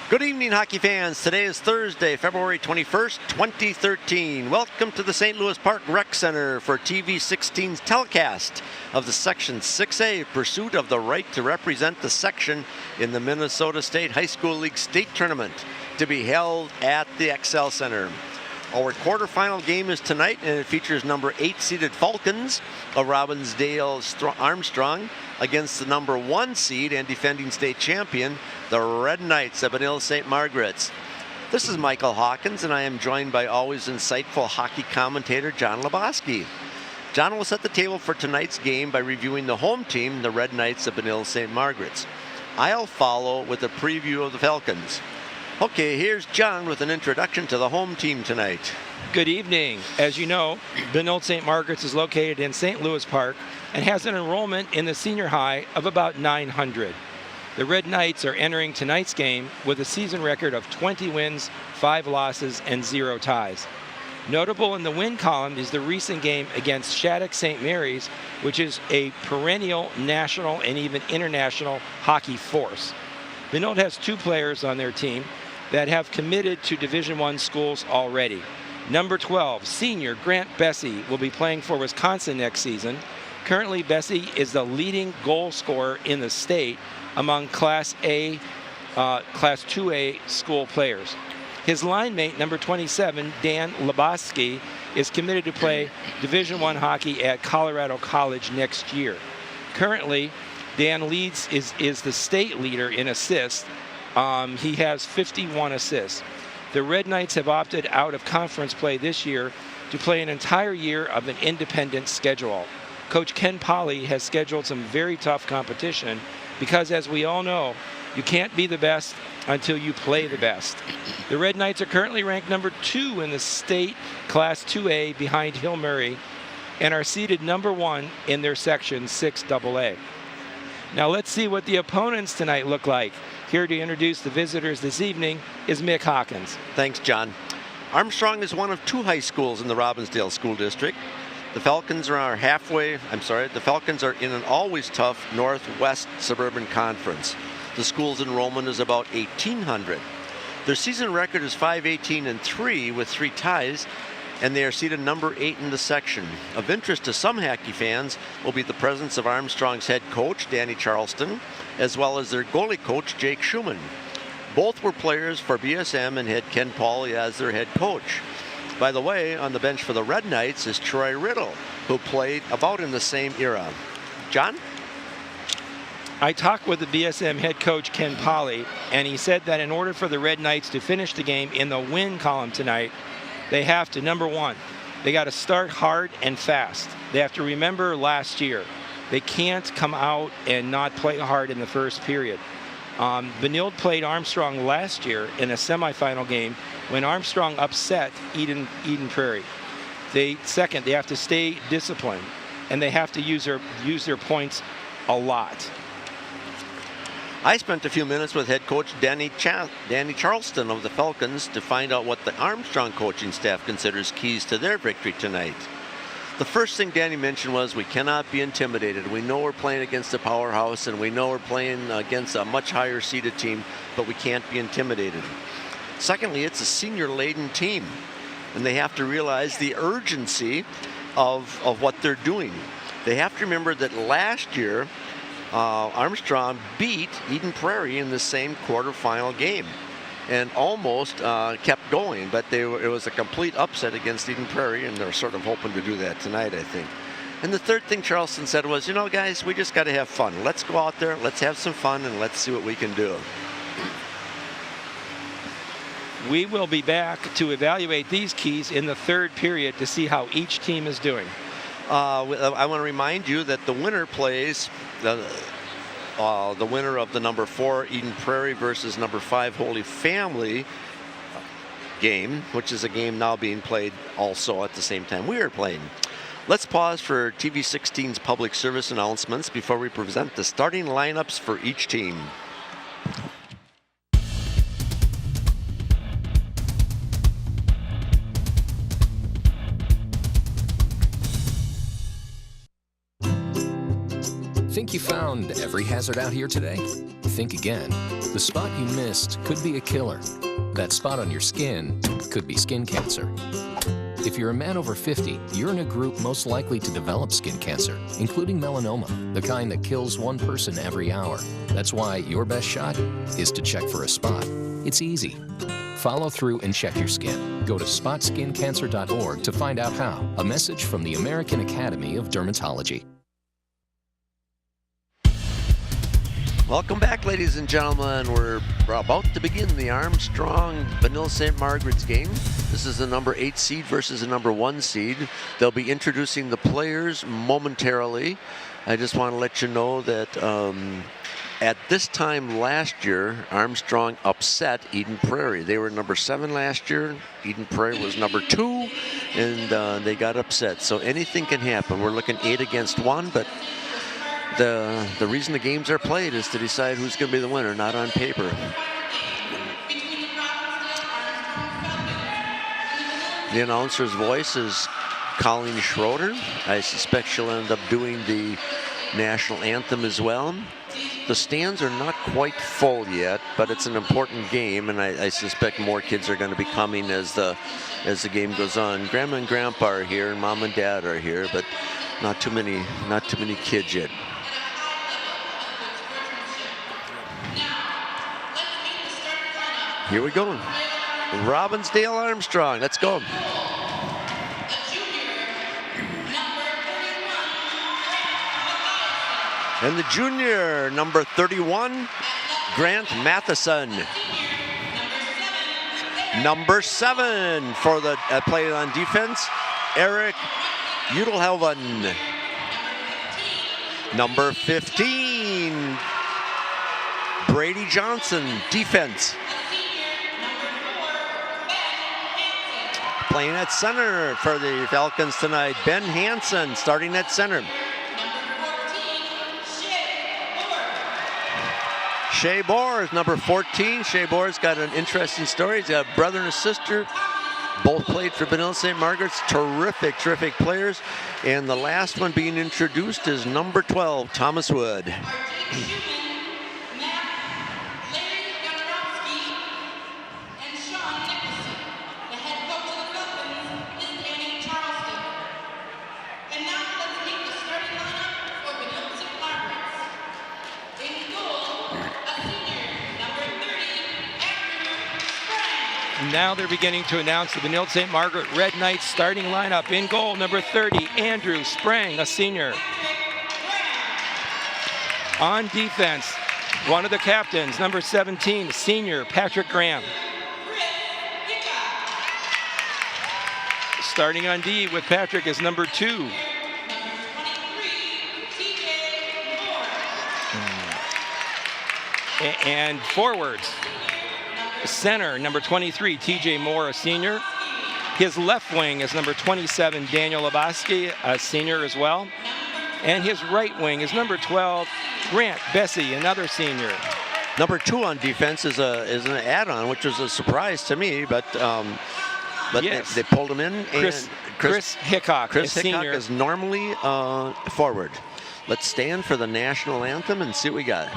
Good evening, hockey fans. Today is Thursday, February 21st, 2013. Welcome to the St. Louis Park Rec Center for TV 16's telecast of the Section 6A pursuit of the right to represent the section in the Minnesota State High School League State Tournament to be held at the XL Center. Our quarterfinal game is tonight, and it features number 8 seeded Falcons of Robbinsdale Armstrong against the number 1 seed and defending state champion, the Red Knights of Benilde-St. Margaret's. This is Michael Hawkins, and I am joined by always insightful hockey commentator John Lebowski. John will set the table for tonight's game by reviewing the home team, the Red Knights of Benilde-St. Margaret's. I'll follow with a preview of the Falcons. Okay, here's John with an introduction to the home team tonight. Good evening. As you know, Benilde-St. Margaret's is located in St. Louis Park and has an enrollment in the senior high of about 900. The Red Knights are entering tonight's game with a season record of 20 wins, 5 losses, and 0 ties. Notable in the win column is the recent game against Shattuck St. Mary's, which is a perennial national and even international hockey force. Benilde has 2 players on their team that have committed to Division I schools already. Number 12, senior Grant Bessie, will be playing for Wisconsin next season. Currently, Bessie is the leading goal scorer in the state among Class 2A school players. His line mate, number 27, Dan Lebowski, is committed to play Division I hockey at Colorado College next year. Currently, Dan leads is the state leader in assists. He has 51 assists. The Red Knights have opted out of conference play this year to play an entire year of an independent schedule. Coach Ken Polly has scheduled some very tough competition because, as we all know, you can't be the best until you play the best. The Red Knights are currently ranked number 2 in the state Class 2A behind Hill Murray and are seeded number 1 in their section 6AA. Now let's see what the opponents tonight look like. Here to introduce the visitors this evening is Mick Hawkins. Thanks, John. Armstrong is one of 2 high schools in the Robbinsdale School District. The Falcons are in an always tough Northwest Suburban Conference. The school's enrollment is about 1,800. Their season record is 5-18-3 with 3 ties, and they are seated number 8 in the section. Of interest to some hockey fans will be the presence of Armstrong's head coach, Danny Charleston, as well as their goalie coach, Jake Schumann. Both were players for BSM and had Ken Pauley as their head coach. By the way, on the bench for the Red Knights is Troy Riddle, who played about in the same era. John? I talked with the BSM head coach, Ken Pauley, and he said that in order for the Red Knights to finish the game in the win column tonight, they have to, number 1, they got to start hard and fast. They have to remember last year. They can't come out and not play hard in the first period. Benilde played Armstrong last year in a semifinal game when Armstrong upset Eden Prairie. They have to stay disciplined, and they have to use their points a lot. I spent a few minutes with head coach Danny Charleston of the Falcons to find out what the Armstrong coaching staff considers keys to their victory tonight. The first thing Danny mentioned was we cannot be intimidated. We know we're playing against a powerhouse, and we know we're playing against a much higher seeded team, but we can't be intimidated. Secondly, it's a senior-laden team, and they have to realize the urgency of what they're doing. They have to remember that last year, Armstrong beat Eden Prairie in the same quarterfinal game and almost kept going, but it was a complete upset against Eden Prairie, and they're sort of hoping to do that tonight, I think. And the third thing Charleston said was, you know, guys, we just got to have fun. Let's go out there, let's have some fun, and let's see what we can do. We will be back to evaluate these keys in the third period to see how each team is doing. I want to remind you that the winner plays the winner of the number 4 Eden Prairie versus number 5 Holy Family game, which is a game now being played also at the same time we are playing. Let's pause for TV 16's public service announcements before we present the starting lineups for each team. Think you found every hazard out here today? think again. The spot you missed could be a killer. That spot on your skin could be skin cancer. If you're a man over 50, you're in a group most likely to develop skin cancer, including melanoma, the kind that kills one person every hour. That's why your best shot is to check for a spot. It's easy. Follow through and check your skin. Go to spotskincancer.org to find out how. A message from the American Academy of Dermatology. Welcome back, ladies and gentlemen. We're about to begin the Armstrong Benilde-St. Margaret's game. This is the number 8 seed versus the number 1 seed. They'll be introducing the players momentarily. I just want to let you know that at this time last year, Armstrong upset Eden Prairie. They were number 7 last year. Eden Prairie was number 2, and they got upset. So anything can happen. We're looking 8 against 1, but the reason the games are played is to decide who's going to be the winner, not on paper. The announcer's voice is Colleen Schroeder. I suspect she'll end up doing the national anthem as well. The stands are not quite full yet, but it's an important game, and I suspect more kids are going to be coming as the game goes on. Grandma and Grandpa are here, and Mom and Dad are here, but not too many kids yet. Here we go. Robbinsdale Armstrong. Let's go. And the junior, number 31, Grant Matheson. Number 7 for the playing on defense, Eric Udelhelven. Number 15, Brady Johnson, defense. Playing at center for the Falcons tonight, Ben Hansen starting at center. Shea Bohr is number 14. Shea Bohr's got an interesting story. He's got a brother and a sister. Both played for Benilde-St. Margaret's. Terrific players. And the last one being introduced is number 12, Thomas Wood. Now they're beginning to announce the Benilde-St. Margaret Red Knights starting lineup. In goal, number 30, Andrew Sprang, a senior. On defense, one of the captains, number 17, senior Patrick Graham. Starting on D with Patrick is number 2. And forwards, center, number 23, TJ Moore, a senior. His left wing is number 27, Daniel Laboski, a senior as well. And his right wing is number 12, Grant Bessie, another senior. Number 2 on defense is an add-on, which was a surprise to me, but yes. they pulled him in. And Chris Hickok, Chris Hickok senior. is normally forward. Let's stand for the national anthem and see what we got.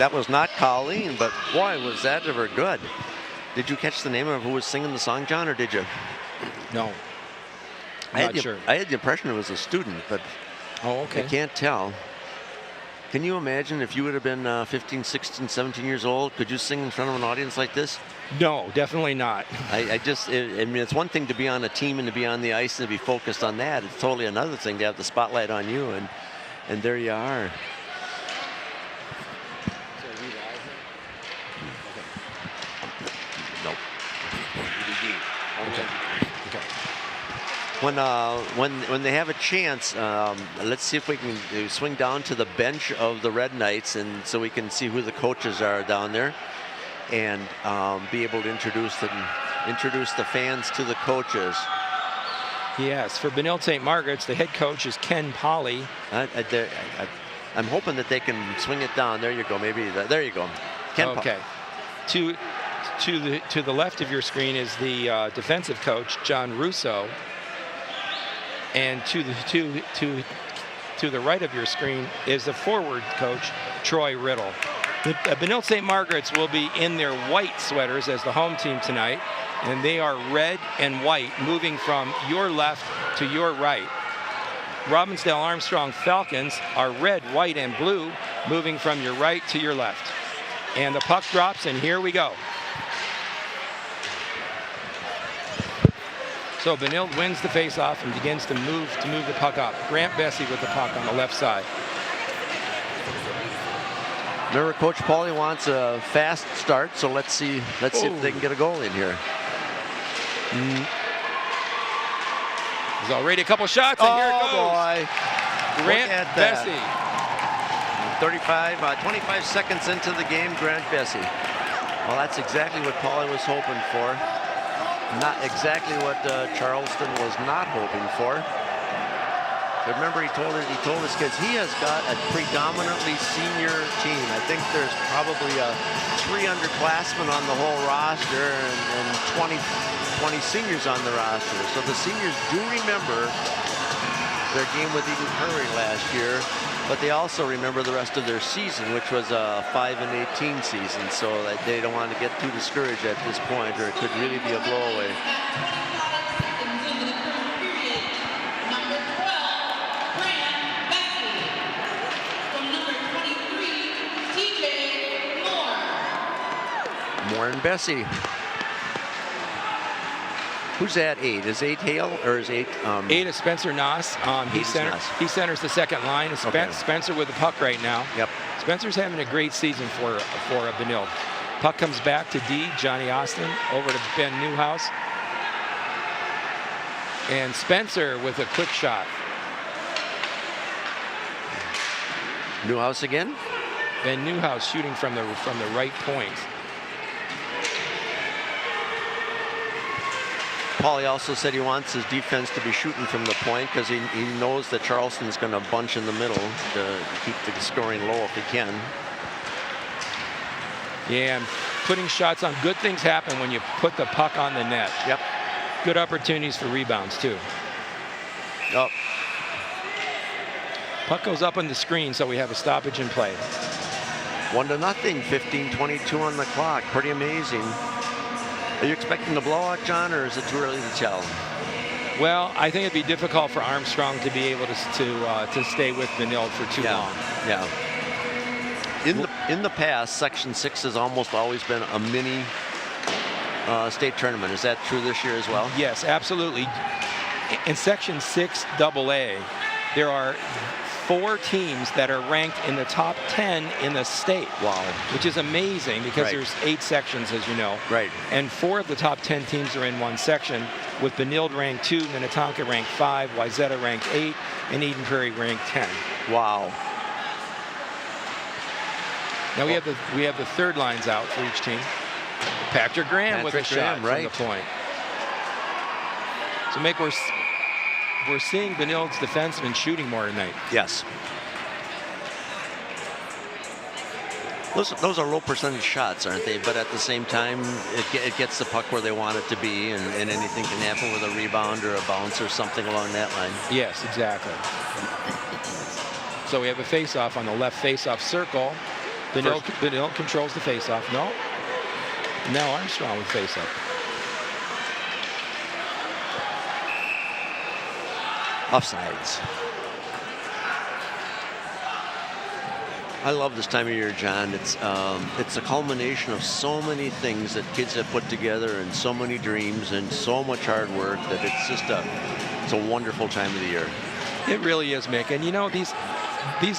That was not Colleen, but boy, was that ever good. Did you catch the name of who was singing the song, John, or did you? No. Not sure. I had the impression it was a student, but I can't tell. Can you imagine if you would have been 15, 16, 17 years old? Could you sing in front of an audience like this? No, definitely not. I mean, it's one thing to be on a team and to be on the ice and to be focused on that. It's totally another thing to have the spotlight on you, and there you are. Nope. Okay. When they have a chance, let's see if we can swing down to the bench of the Red Knights, and so we can see who the coaches are down there, and be able to introduce the fans to the coaches. Yes, for Benilde-St. Margaret's, the head coach is Ken Polly. I'm hoping that they can swing it down. There you go. Maybe there you go. Ken okay. To the left of your screen is the defensive coach, John Russo. And to the right of your screen is the forward coach, Troy Riddle. The Benilde-St. Margaret's will be in their white sweaters as the home team tonight, and they are red and white, moving from your left to your right. Robbinsdale Armstrong Falcons are red, white, and blue, moving from your right to your left. And the puck drops, and here we go. So Benilde wins the faceoff and begins to move the puck up. Grant Bessie with the puck on the left side. Remember, Coach Pauly wants a fast start, so let's see if they can get a goal in here. There's already a couple shots, and here it goes. Boy. Grant Bessie. 25 seconds into the game, Grant Bessie. Well, that's exactly what Pauly was hoping for. Not exactly what Charleston was not hoping for. But remember, he told his kids he has got a predominantly senior team. I think there's probably 3 underclassmen on the whole roster and 20 seniors on the roster. So the seniors do remember their game with Eden Prairie last year, but they also remember the rest of their season, which was a 5-18 season. So they don't want to get too discouraged at this point, or it could really be a blowaway. Moore and Bessie. Who's at 8? Is 8 Hale or is 8? 8 is Spencer Noss. He centers the second line. Spencer with the puck right now. Yep. Spencer's having a great season for Benilde. Puck comes back to D. Johnny Austin over to Ben Newhouse. And Spencer with a quick shot. Newhouse again. Ben Newhouse shooting from the right point. Pauly also said he wants his defense to be shooting from the point because he knows that Charleston's going to bunch in the middle to keep the scoring low if he can. Yeah, and putting shots on. Good things happen when you put the puck on the net. Yep. Good opportunities for rebounds, too. Oh. Puck goes up on the screen, so we have a stoppage in play. 1-0, 15:22 on the clock. Pretty amazing. Are you expecting a blowout, John, or is it too early to tell? Well, I think it'd be difficult for Armstrong to be able to stay with Benilde for too long. Yeah. In the past, Section 6 has almost always been a mini state tournament. Is that true this year as well? Yes, absolutely. In Section 6 AA, there are 4 teams that are ranked in the top 10 in the state. Wow. Which is amazing because Right. there's 8 sections, as you know. Right. And 4 of the top 10 teams are in one section, with Benilde ranked 2, Minnetonka ranked 5, Wayzata ranked 8, and Eden Prairie ranked 10. Wow. Now we have the third lines out for each team. Patrick Graham with a shot from the point. So we're seeing Benilde's defensemen shooting more tonight. Yes. Those are low percentage shots, aren't they? But at the same time, it gets the puck where they want it to be, and anything can happen with a rebound or a bounce or something along that line. Yes, exactly. So we have a face-off on the left face-off circle. Benilde controls the faceoff. No. Now Armstrong with faceoff. Offsides. I love this time of year, John. It's a culmination of so many things that kids have put together and so many dreams and so much hard work that it's just it's a wonderful time of the year. It really is, Mick. And you know, these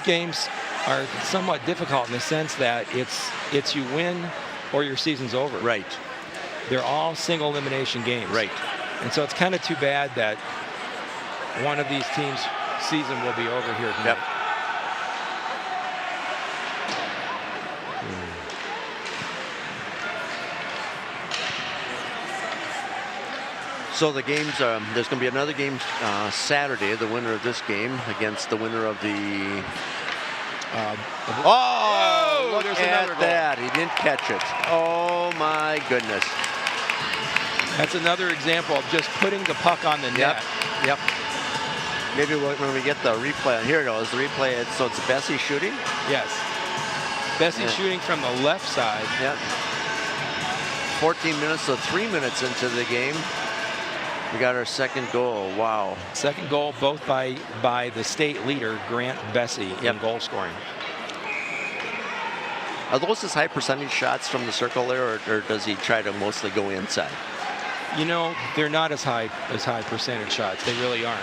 games are somewhat difficult in the sense that it's you win or your season's over. Right. They're all single elimination games. Right. And so it's kind of too bad that one of these teams' season will be over here tonight. Yep. So the games, there's going to be another game Saturday, the winner of this game against the winner of the... look there's at another that. He didn't catch it. Oh, my goodness. That's another example of just putting the puck on the net. Yep. Maybe when we get the replay, here it goes, the replay, so it's Bessie shooting? Yes. Bessie shooting from the left side. Yep. 14 minutes, so 3 minutes into the game. We got our second goal. Wow. Second goal, both by the state leader, Grant Bessie, in goal scoring. Are those his high percentage shots from the circle there, or does he try to mostly go inside? You know, they're not as high percentage shots. They really aren't.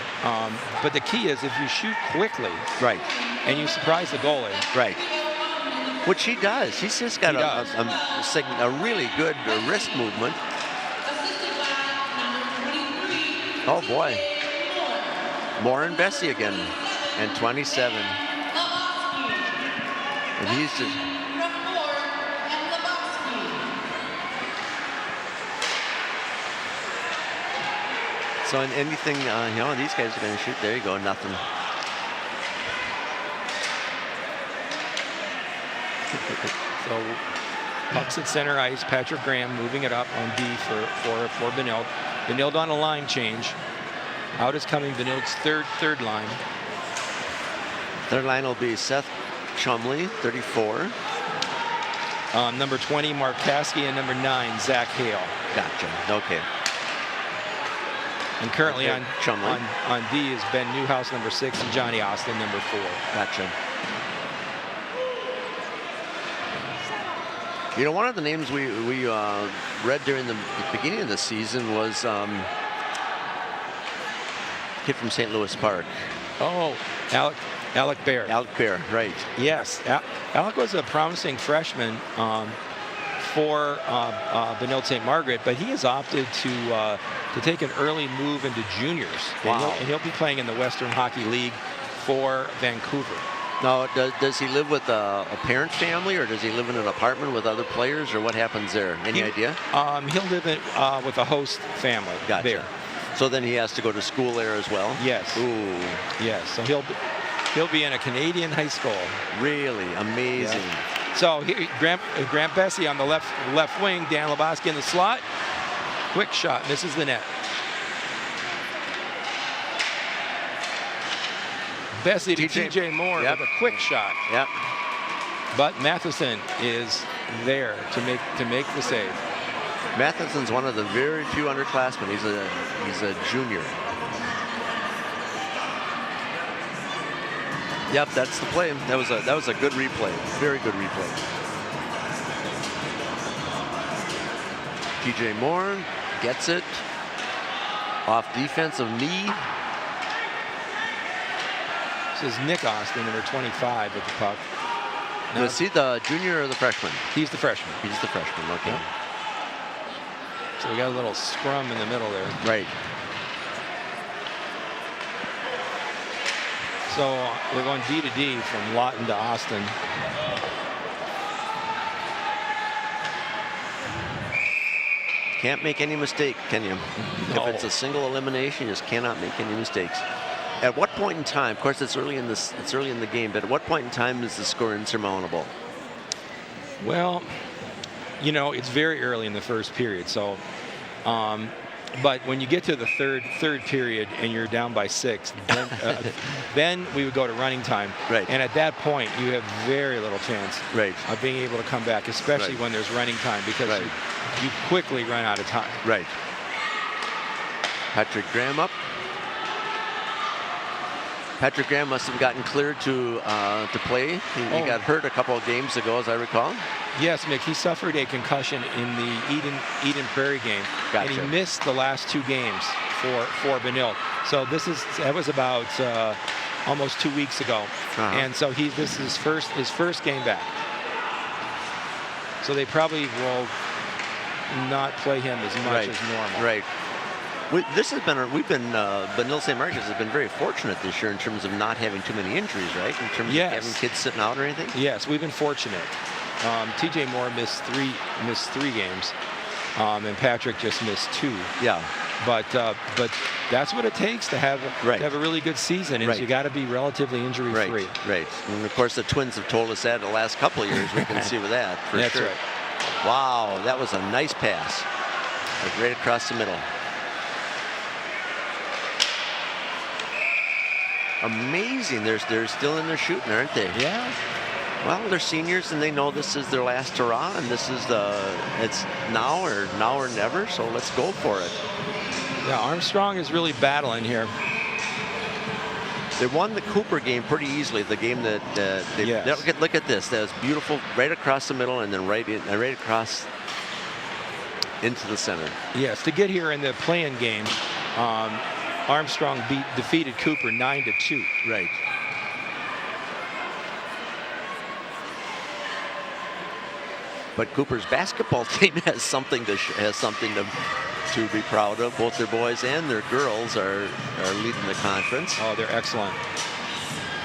But the key is if you shoot quickly, right, and you surprise the goalie, right, which he does. He's just got a really good wrist movement. Oh boy, Moore and Bessie again, and 27. And he's just. So in anything, you know, these guys are going to shoot. There you go, nothing. So pucks at center ice. Patrick Graham moving it up on D for Benilde. Benilde on a line change. Out is coming Benilde's third line. Third line will be Seth Chumley, 34. Number 20, Mark Caskey, and number 9, Zach Hale. Gotcha. Okay. And currently on D is Ben Newhouse, number 6, and Johnny Austin, number 4. Gotcha. You know, one of the names we read during the beginning of the season was kid from St. Louis Park. Oh, Alec Bear. Alec Bear, right. Yes, Alec was a promising freshman for Benilde-St. Margaret, but he has opted to take an early move into juniors. Wow. And he'll be playing in the Western Hockey League for Vancouver. Now, does he live with a parent family, or does he live in an apartment with other players, or what happens there? Any idea? He'll live with a host family. Gotcha. There. So then he has to go to school there as well? Yes. Ooh. Yes. So he'll be in a Canadian high school. Really amazing. Yeah. So here, Grant Bessie on the left wing. Dan Lebowski in the slot. Quick shot, misses the net. Bessie to TJ Moore with a quick shot. Yep. But Matheson is there to make the save. Matheson's one of the very few underclassmen. He's a junior. Yep, that's the play. That was a good replay. Very good replay. TJ Moore gets it off defensive knee. This is Nick Austin, number 25, with the puck. Now, is he the junior or the freshman? He's the freshman. He's the freshman, okay. Yep. So we got a little scrum in the middle there. Right. So we're going D to D from Lawton to Austin. Can't make any mistake, can you? No. If it's a single elimination, you just cannot make any mistakes. At what point in time, of course it's early in the game, but at what point in time is the score insurmountable? Well, you know, it's very early in the first period, so But when you get to the third period and you're down by 6, then we would go to running time. Right. And at that point, you have very little chance Right. of being able to come back, especially Right. when there's running time, because Right. you quickly run out of time. Right. Patrick Graham up. Patrick Graham must have gotten cleared to play. He got hurt a couple of games ago, as I recall. Yes, Mick, he suffered a concussion in the Eden Prairie game. Gotcha. And he missed the last 2 games for Benilde. So that was about almost 2 weeks ago. And so this is his first game back. So they probably will not play him as much as normal. Right. Benilde-St. Margaret has been very fortunate this year in terms of not having too many injuries, right? In terms of having kids sitting out or anything. Yes, we've been fortunate. TJ Moore missed three games, and Patrick just missed 2. Yeah. But that's what it takes to have a really good season. Is you got to be relatively injury free. Right. And of course the Twins have told us that the last couple of years. We can see with that for That's sure. Right. Wow, that was a nice pass. Like right across the middle. Amazing. They're still in there shooting, aren't they? Yeah. Well, they're seniors and they know this is their last hurrah, and it's now or never. So let's go for it. Yeah, Armstrong is really battling here. They won the Cooper game pretty easily. The game that look at this. That was beautiful, right across the middle, and then right across into the center. Yes, to get here in the play-in game, Armstrong defeated Cooper 9-2. Right. But Cooper's basketball team has something to be proud of. Both their boys and their girls are leading the conference. Oh, they're excellent.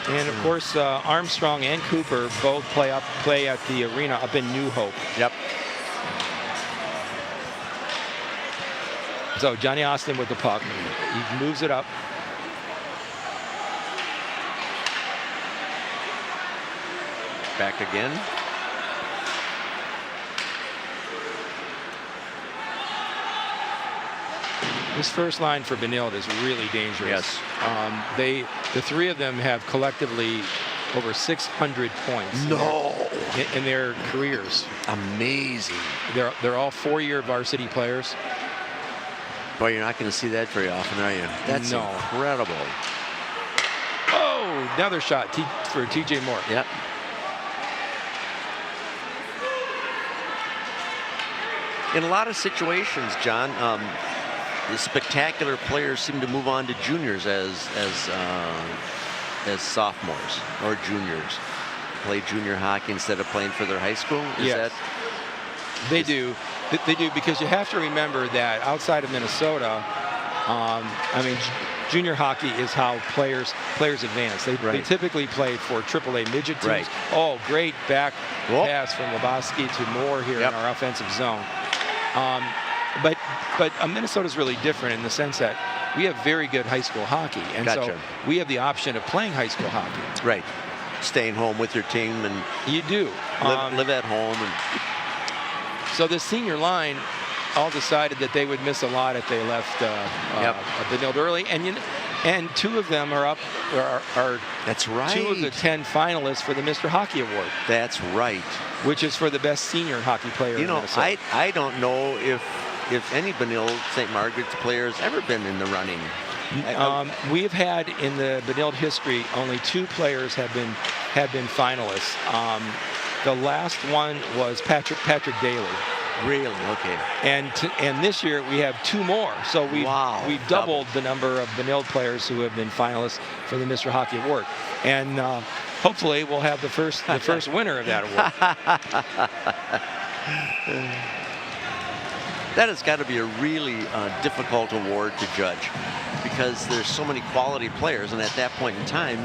And of course, Armstrong and Cooper both play at the arena up in New Hope. Yep. So Johnny Austin with the puck. He moves it up. Back again. This first line for Benilde is really dangerous. Yes. The 3 of them have collectively over 600 points. No. In their careers. Amazing. They're all 4-year varsity players. Boy, you're not going to see that very often, are you? That's incredible. Oh, another shot for TJ Moore. Yep. In a lot of situations, John, the spectacular players seem to move on to juniors as sophomores or juniors. Play junior hockey instead of playing for their high school. They do. They do, because you have to remember that outside of Minnesota, junior hockey is how players advance. They typically play for AAA midget teams. Right. Oh, great back pass from Lebowski to Moore here in our offensive zone. But Minnesota's really different in the sense that we have very good high school hockey, and so we have the option of playing high school hockey. Right. Staying home with your team and you do live at home. And so the senior line all decided that they would miss a lot if they left Benilde early, and 2 of them are that's right. 2 of the 10 finalists for the Mr. Hockey Award. That's right. Which is for the best senior hockey player. You know, in Minnesota. I don't know if any Benilde-St. Margaret's players ever been in the running. We've had in the Benilde history only 2 players have been finalists. The last one was Patrick Daly. Really? Okay. And this year we have 2 more. So we've doubled the number of Benilde players who have been finalists for the Mr. Hockey Award. And hopefully we'll have the first winner of that award. That has got to be a really difficult award to judge, because there's so many quality players, and at that point in time,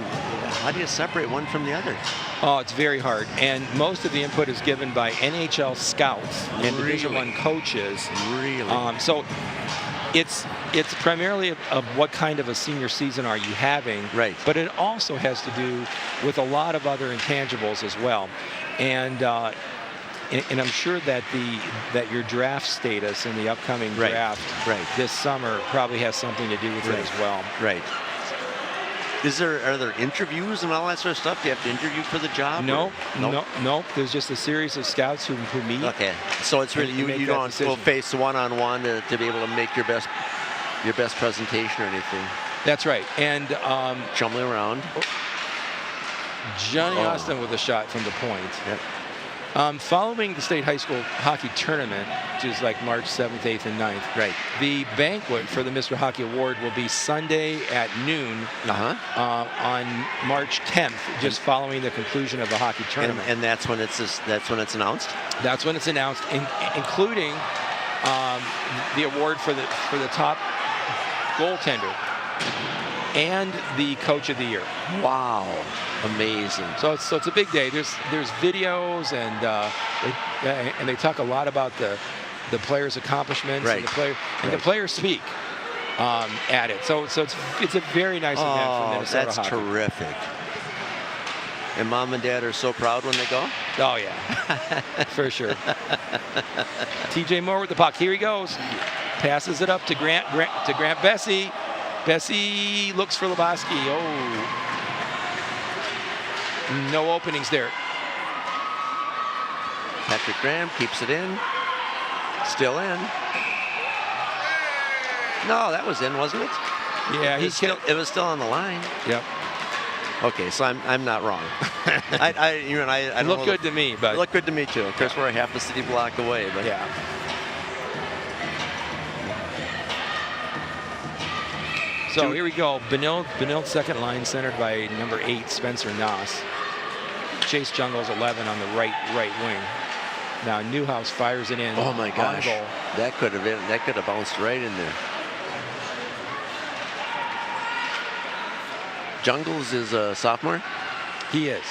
how do you separate one from the other? Oh, it's very hard, and most of the input is given by NHL scouts and Division I coaches. Really? So it's primarily of what kind of a senior season are you having, right? But it also has to do with a lot of other intangibles as well, and and I'm sure that your draft status in the upcoming draft this summer probably has something to do with it as well. Right. Are there interviews and all that sort of stuff? Do you have to interview for the job? No. There's just a series of scouts who meet. Okay, so it's really you don't go face one-on-one to be able to make your best presentation or anything. That's right. And Chumley around. Johnny Austin with a shot from the point. Yep. Following the state high school hockey tournament, which is like March 7th, 8th, and 9th, right, the banquet for the Mr. Hockey Award will be Sunday at noon on March 10th, just following the conclusion of the hockey tournament. And that's when it's announced. That's when it's announced, including the award for the top goaltender and the coach of the year. Wow, amazing. So it's a big day. There's videos and they talk a lot about the players' accomplishments and the players speak at it. So it's a very nice event for Minnesota that's hockey. Terrific. And mom and dad are so proud when they go? Oh yeah, for sure. TJ Moore with the puck. Here he goes. Passes it up to Grant Bessie. Bessie looks for Lebowski. Oh. No openings there. Patrick Graham keeps it in. Still in. No, that was in, wasn't it? Yeah, it was still on the line. Yep. Okay, so I'm not wrong. I don't look good to me, but look good to me too. Of course, we're a half a city block away, but yeah. So here we go. Benilde second line, centered by number 8, Spencer Noss. Chase Jungles 11 on the right wing. Now Newhouse fires it in. Oh my gosh, goal. that could have bounced right in there. Jungles is a sophomore. He is.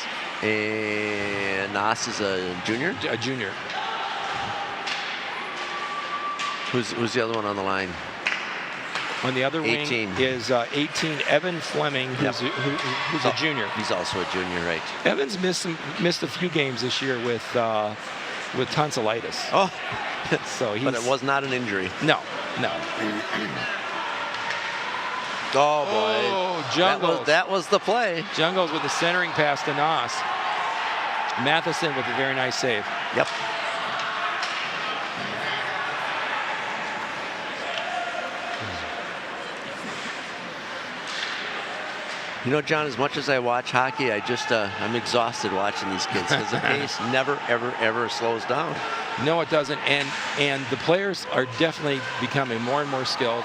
And Noss is a junior. A junior. Who's the other one on the line? On the other 18. Wing is 18 Evan Fleming, who's a junior. He's also a junior, right? Evans missed a few games this year with tonsillitis. Oh, so but it was not an injury. No. Oh boy! Oh, Jungles. That was the play. Jungles with the centering pass to Noss. Matheson with a very nice save. Yep. You know, John, as much as I watch hockey, I'm exhausted watching these kids because the pace never, ever slows down. No, it doesn't. And the players are definitely becoming more and more skilled,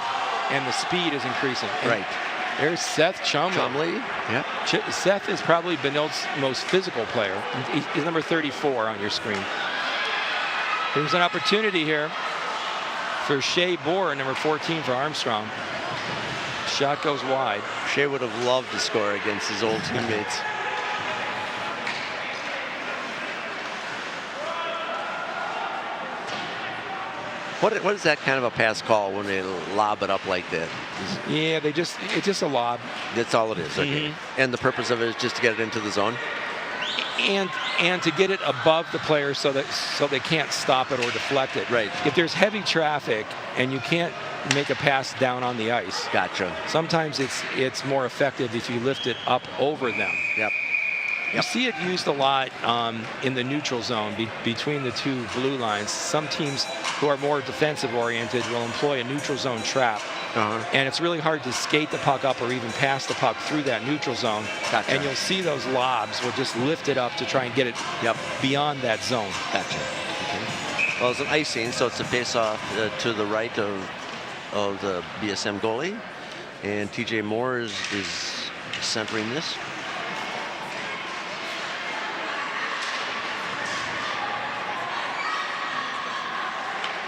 and the speed is increasing. And right. There's Seth Chumley. Yep. Seth is probably Benilde's most physical player. He's number 34 on your screen. There's an opportunity here for Shea Bohr, number 14 for Armstrong. Shot goes wide. Shea would have loved to score against his old teammates. What is that kind of a pass call when they lob it up like that? Yeah, it's just a lob. That's all it is. Okay. Mm-hmm. And the purpose of it is just to get it into the zone. And to get it above the player so they can't stop it or deflect it. Right. If there's heavy traffic and you can't make a pass down on the ice. Gotcha. Sometimes it's more effective if you lift it up over them. Yep. You see it used a lot in the neutral zone between the two blue lines. Some teams who are more defensive oriented will employ a neutral zone trap. And it's really hard to skate the puck up or even pass the puck through that neutral zone. Gotcha. And you'll see those lobs will just lift it up to try and get it beyond that zone. Gotcha. Okay. Well, it's an icing, so it's a face-off to the right of the BSM goalie. And TJ Moore is centering this.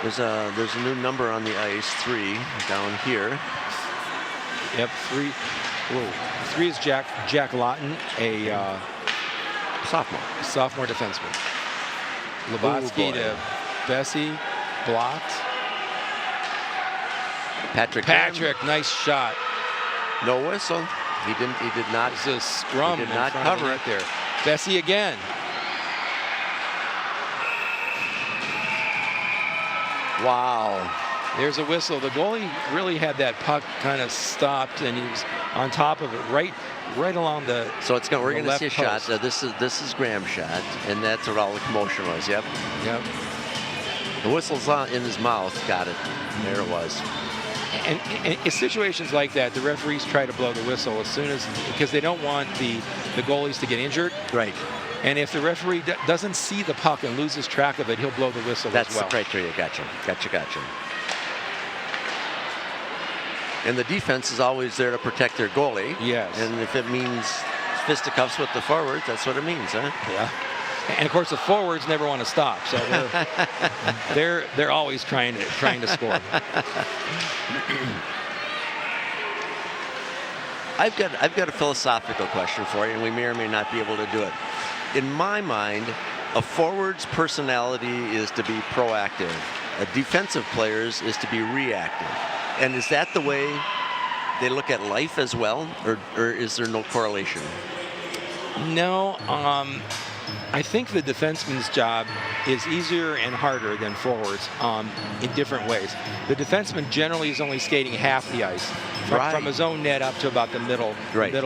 There's a new number on the ice, 3 down here. Yep, 3. Whoa. 3 is Jack Lawton, a sophomore defenseman. Lebowski to Bessie, blocked. Patrick, nice shot. No whistle. He did not. It's a scrum. He did not cover it there. Bessie again. Wow. There's a whistle. The goalie really had that puck kind of stopped, and he was on top of it, right along the. So it's going. We're the going to see a left shot. post. This is Graham's shot, and that's what all the commotion was. Yep. Yep. The whistle's in his mouth. Got it. There it was. And in situations like that, the referees try to blow the whistle as soon as, because they don't want the goalies to get injured. Right. And if the referee doesn't see the puck and loses track of it, he'll blow the whistle That's as well. the criteria. Gotcha. And the defense is always there to protect their goalie. Yes. And if it means fisticuffs with the forwards, that's what it means, huh? Yeah. And of course, the forwards never want to stop, so they're always trying to score. I've got a philosophical question for you, and we may or may not be able to do it. In my mind, a forward's personality is to be proactive. A defensive player's is to be reactive. And is that the way they look at life as well, or is there no correlation? No, I think the defenseman's job is easier and harder than forwards in different ways. The defenseman generally is only skating half the ice, from his own net up to about the middle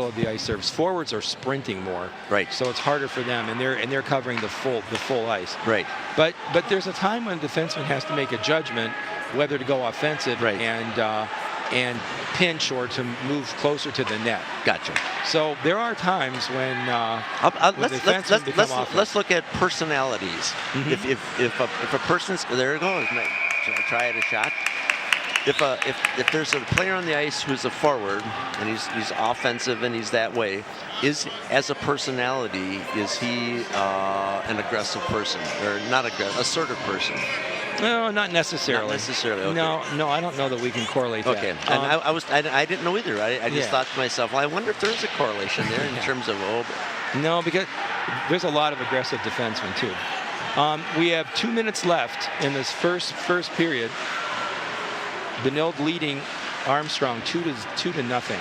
of the ice surface. Forwards are sprinting more, so it's harder for them, and they're covering the full ice. Right. But there's a time when the defenseman has to make a judgment whether to go offensive and pinch or to move closer to the net. Gotcha. So there are times when let's look at personalities. Mm-hmm. If a person's there it goes. Should I try it a shot? If there's a player on the ice who's a forward and he's offensive and he's that way, as a personality, is he an aggressive person or not assertive person? No, not necessarily. Not necessarily. Okay. No, I don't know that we can correlate that. Okay, and I didn't know either. I just thought to myself, well, I wonder if there's a correlation there in terms of No, because there's a lot of aggressive defensemen too. We have 2 minutes left in this first period. Benilde leading Armstrong 2-0.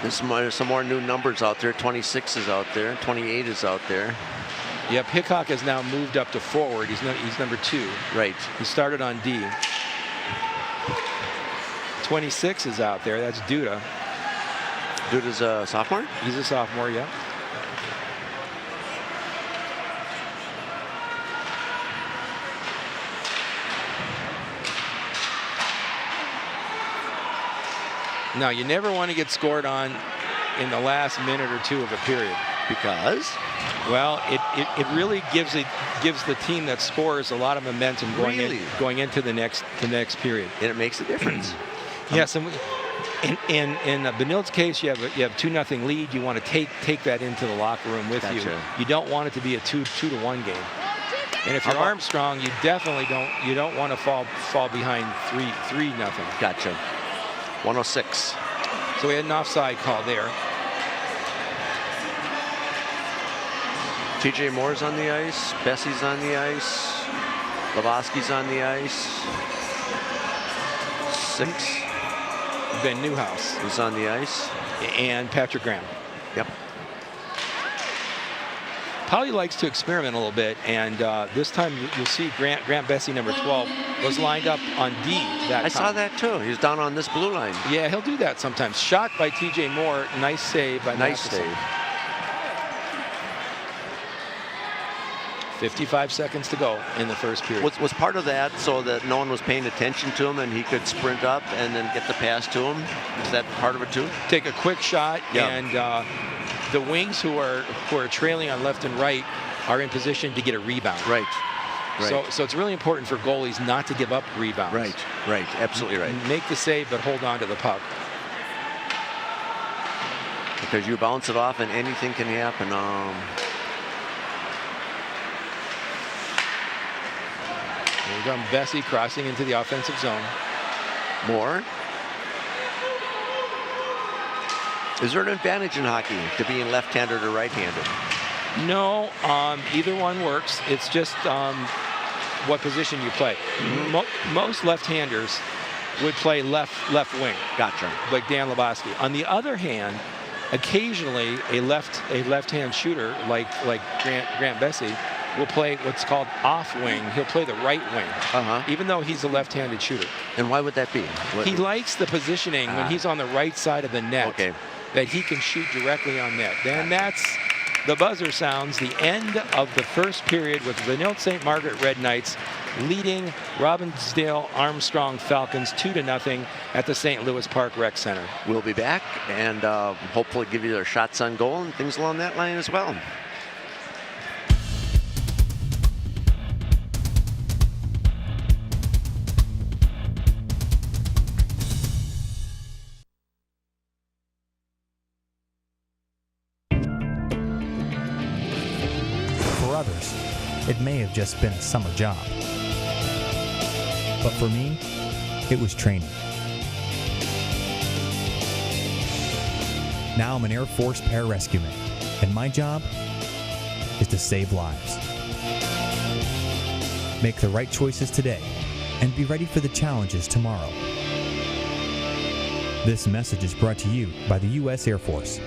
There's some more new numbers out there. 26 is out there. 28 is out there. Yep, Hickok has now moved up to forward. He's number 2. Right. He started on D. 26 is out there. That's Duda. Duda's a sophomore? He's a sophomore, yeah. Now, you never want to get scored on in the last minute or two of a period. Because? Well, it really gives the team that scores a lot of momentum going into the next period. And it makes a difference. Yes, and in Benilde's case, you have 2-0 lead. You want to take that into the locker room with you. You don't want it to be a 2-1 game. And if you're Armstrong, you definitely don't want to fall behind 3-0. Gotcha. 106. So we had an offside call there. TJ Moore's on the ice. Bessie's on the ice. Lavoski's on the ice. 6. Ben Newhouse is on the ice. And Patrick Graham. Yep. Polly likes to experiment a little bit, and this time you'll see Grant Bessie, number 12, was lined up on D that time. I saw that too. He was down on this blue line. Yeah, he'll do that sometimes. Shot by TJ Moore. Nice save by Nice save. 55 seconds to go in the first period. Was part of that so that no one was paying attention to him and he could sprint up and then get the pass to him? Is that part of it too? Take a quick shot, and the wings who are trailing on left and right are in position to get a rebound. Right. So it's really important for goalies not to give up rebounds. Right. Absolutely right. Make the save, but hold on to the puck. Because you bounce it off and anything can happen. Here we go, Bessie crossing into the offensive zone. Moore. Is there an advantage in hockey to being left-handed or right-handed? No, either one works. It's just what position you play. Most left-handers would play left wing. Gotcha. Like Dan Lebowski. On the other hand, occasionally a left-hand shooter like Grant Bessie will play what's called off wing. He'll play the right wing, even though he's a left-handed shooter. And why would that be? He likes the positioning when he's on the right side of the net, that he can shoot directly on net. Then that's the buzzer sounds, the end of the first period with Benilde-St. Margaret Red Knights leading Robbinsdale Armstrong Falcons 2-0 at the St. Louis Park Rec Center. We'll be back and hopefully give you their shots on goal and things along that line as well. For others, it may have just been a summer job. But for me, it was training. Now I'm an Air Force pararescueman, and my job is to save lives. Make the right choices today, and be ready for the challenges tomorrow. This message is brought to you by the U.S. Air Force.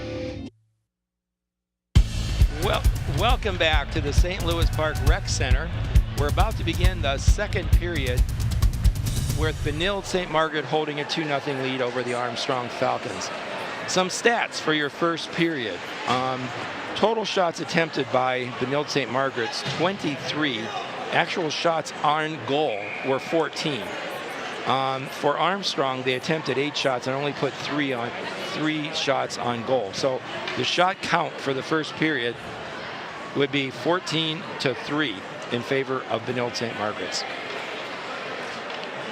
Well, welcome back to the St. Louis Park Rec Center. We're about to begin the second period with Benilde-St. Margaret holding a 2-0 lead over the Armstrong Falcons. Some stats for your first period. Total shots attempted by Benilde-St. Margaret's 23. Actual shots on goal were 14. For Armstrong, they attempted 8 shots and only put 3 shots on goal. So the shot count for the first period would be 14-3 in favor of Benilde-St. Margaret's.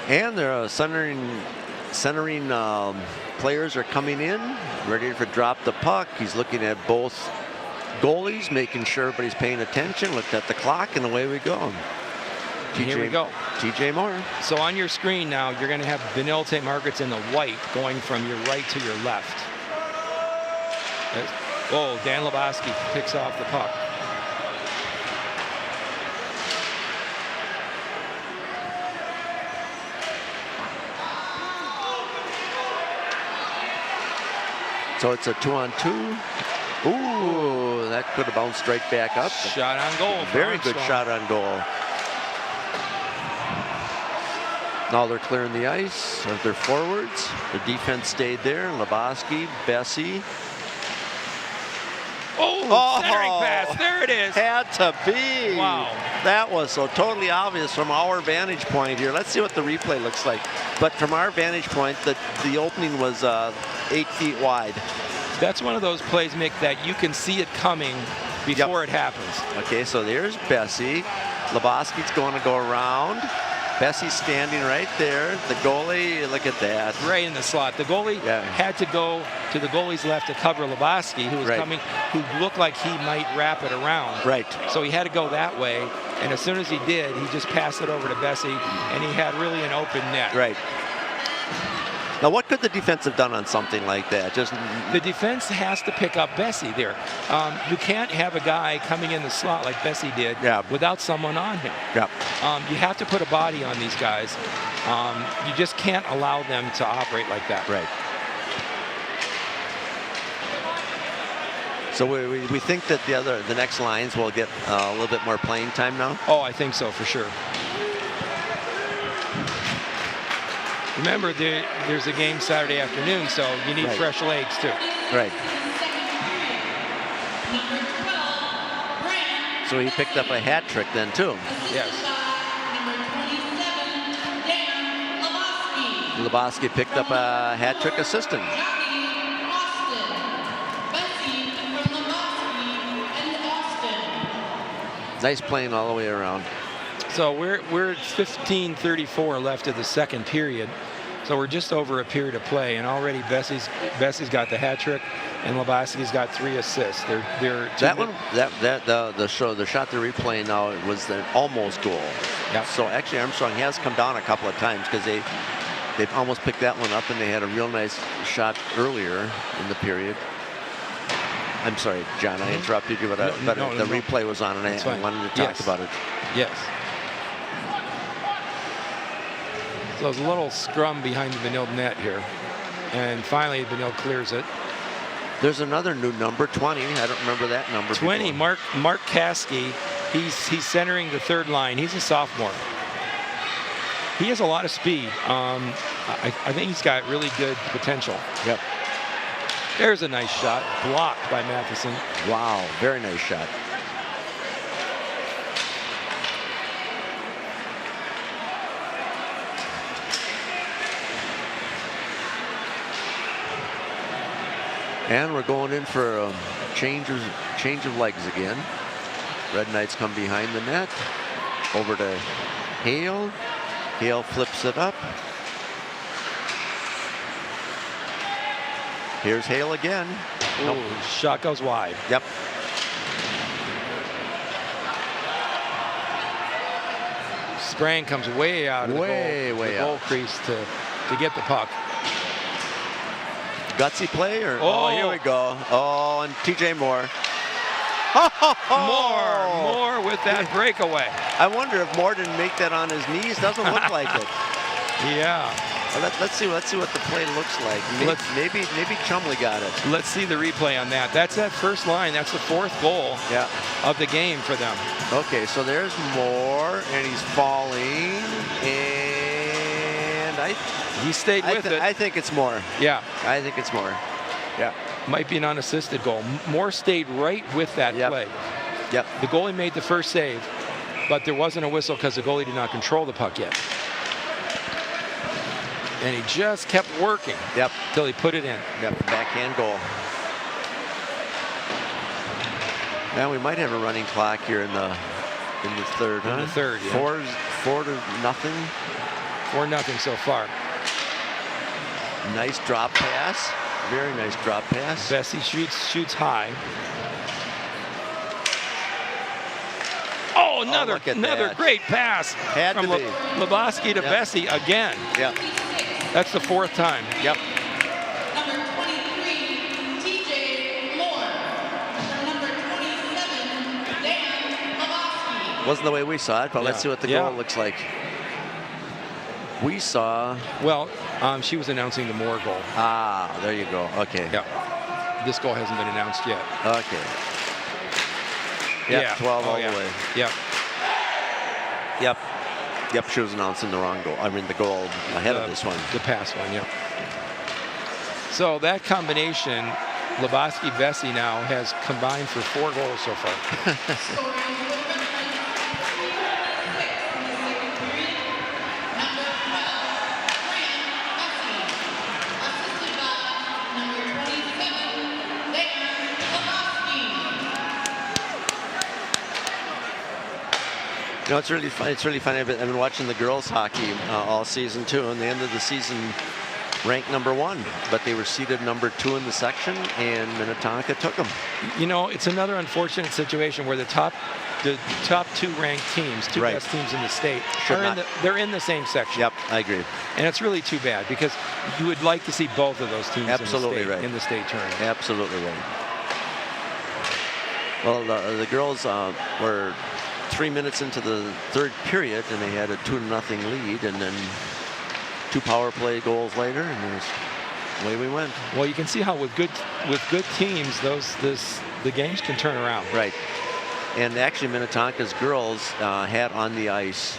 And their centering players are coming in, ready to drop the puck. He's looking at both goalies, making sure everybody's paying attention, looked at the clock, and away we go. Here we go. TJ Moore. So on your screen now, you're going to have Benilde-St. Margaret's in the white going from your right to your left. Oh, Dan Lebowski picks off the puck. So it's a 2-on-2. Ooh, that could have bounced right back up. Shot on goal. Very good shot on goal. Now they're clearing the ice of their forwards. The defense stayed there. Lebowski, Bessie. Oh, centering pass. There it is. Had to be. Wow. That was so totally obvious from our vantage point here. Let's see what the replay looks like. But from our vantage point, the opening was 8 feet wide. That's one of those plays, Mick, that you can see it coming before it happens. Okay, so there's Bessie. Lebowski's going to go around. Bessie's standing right there. The goalie, look at that. Right in the slot. The goalie had to go to the goalie's left to cover Lebowski, who was coming, who looked like he might wrap it around. Right. So he had to go that way. And as soon as he did, he just passed it over to Bessie, and he had really an open net. Right. Now, what could the defense have done on something like that? Just the defense has to pick up Bessie there. You can't have a guy coming in the slot like Bessie did without someone on him. Yeah. You have to put a body on these guys. You just can't allow them to operate like that. Right. So we think that the next lines will get a little bit more playing time now? Oh, I think so, for sure. Remember, there's a game Saturday afternoon, so you need fresh legs, too. Right. So he picked up a hat trick then, too. Yes. Lebowski picked up a hat trick assistant. Nice playing all the way around. So we're at 15:34 left of the second period. So we're just over a period of play, and already Bessie's got the hat trick, and Lebowski's got 3 assists. They're that one, the shot they're replaying now was an almost goal. Yep. So actually Armstrong has come down a couple of times because they've almost picked that one up, and they had a real nice shot earlier in the period. I'm sorry, John, I interrupted you, but the replay was on, and I wanted to talk about it. Yes. So there's a little scrum behind the Benilde net here. And finally, Benilde clears it. There's another new number, 20. I don't remember that number 20, before. Mark Caskey He's centering the third line. He's a sophomore. He has a lot of speed. I think he's got really good potential. Yep. There's a nice shot, blocked by Matheson. Wow, very nice shot. And we're going in for a change of legs again. Red Knights come behind the net. Over to Hale. Hale flips it up. Here's Hale again. Nope. Shot goes wide. Yep. Sprang comes way out of way goal out. Crease to get the puck. Gutsy play or here we go. Oh, and TJ Moore. Moore with that breakaway. I wonder if Moore didn't make that on his knees. Doesn't look like it. Yeah. Well, let's see what the play looks like. Maybe Chumley got it. Let's see the replay on that. That's that first line. That's the fourth goal of the game for them. Okay, so there's Moore, and he's falling, and he stayed with it. I think it's Moore. Yeah. I think it's Moore. Yeah. Might be an unassisted goal. Moore stayed right with that play. Yep. The goalie made the first save, but there wasn't a whistle because the goalie did not control the puck yet. And he just kept working. Yep. Till he put it in. Yep. Backhand goal. Now we might have a running clock here in the third. In the third, yeah. 4-0. 4-0 so far. Nice drop pass. Very nice drop pass. Bessie shoots high. Oh, another great pass from Lebowski to Bessie again. Yep. That's the fourth time. Yep. Number 23, TJ Moore. Number 27, Dan Lebowski. Wasn't the way we saw it, but let's see what the goal looks like. We saw. Well, she was announcing the Moore goal. Ah, there you go. Okay. Yeah. This goal hasn't been announced yet. Okay. Yep, 12 all the way. Yep. Yep. Yep, she was announcing the wrong goal. I mean, the goal ahead of this one. The pass one, yep. So that combination, Lebowski-Bessie now has combined for 4 goals so far. No, it's really fun. It's really funny. I've been watching the girls hockey all season too. And the end of the season, ranked number 1, but they were seeded number 2 in the section, and Minnetonka took them. You know, it's another unfortunate situation where the top 2 ranked teams, two best teams in the state, they're in the same section. Yep, I agree. And it's really too bad because you would like to see both of those teams in the state tournament. Absolutely right. Well, the girls were 3 minutes into the third period, and they had a 2-0 lead, and then 2 power play goals later, and away we went. Well, you can see how with good teams, the games can turn around. Right. And actually, Minnetonka's girls had on the ice,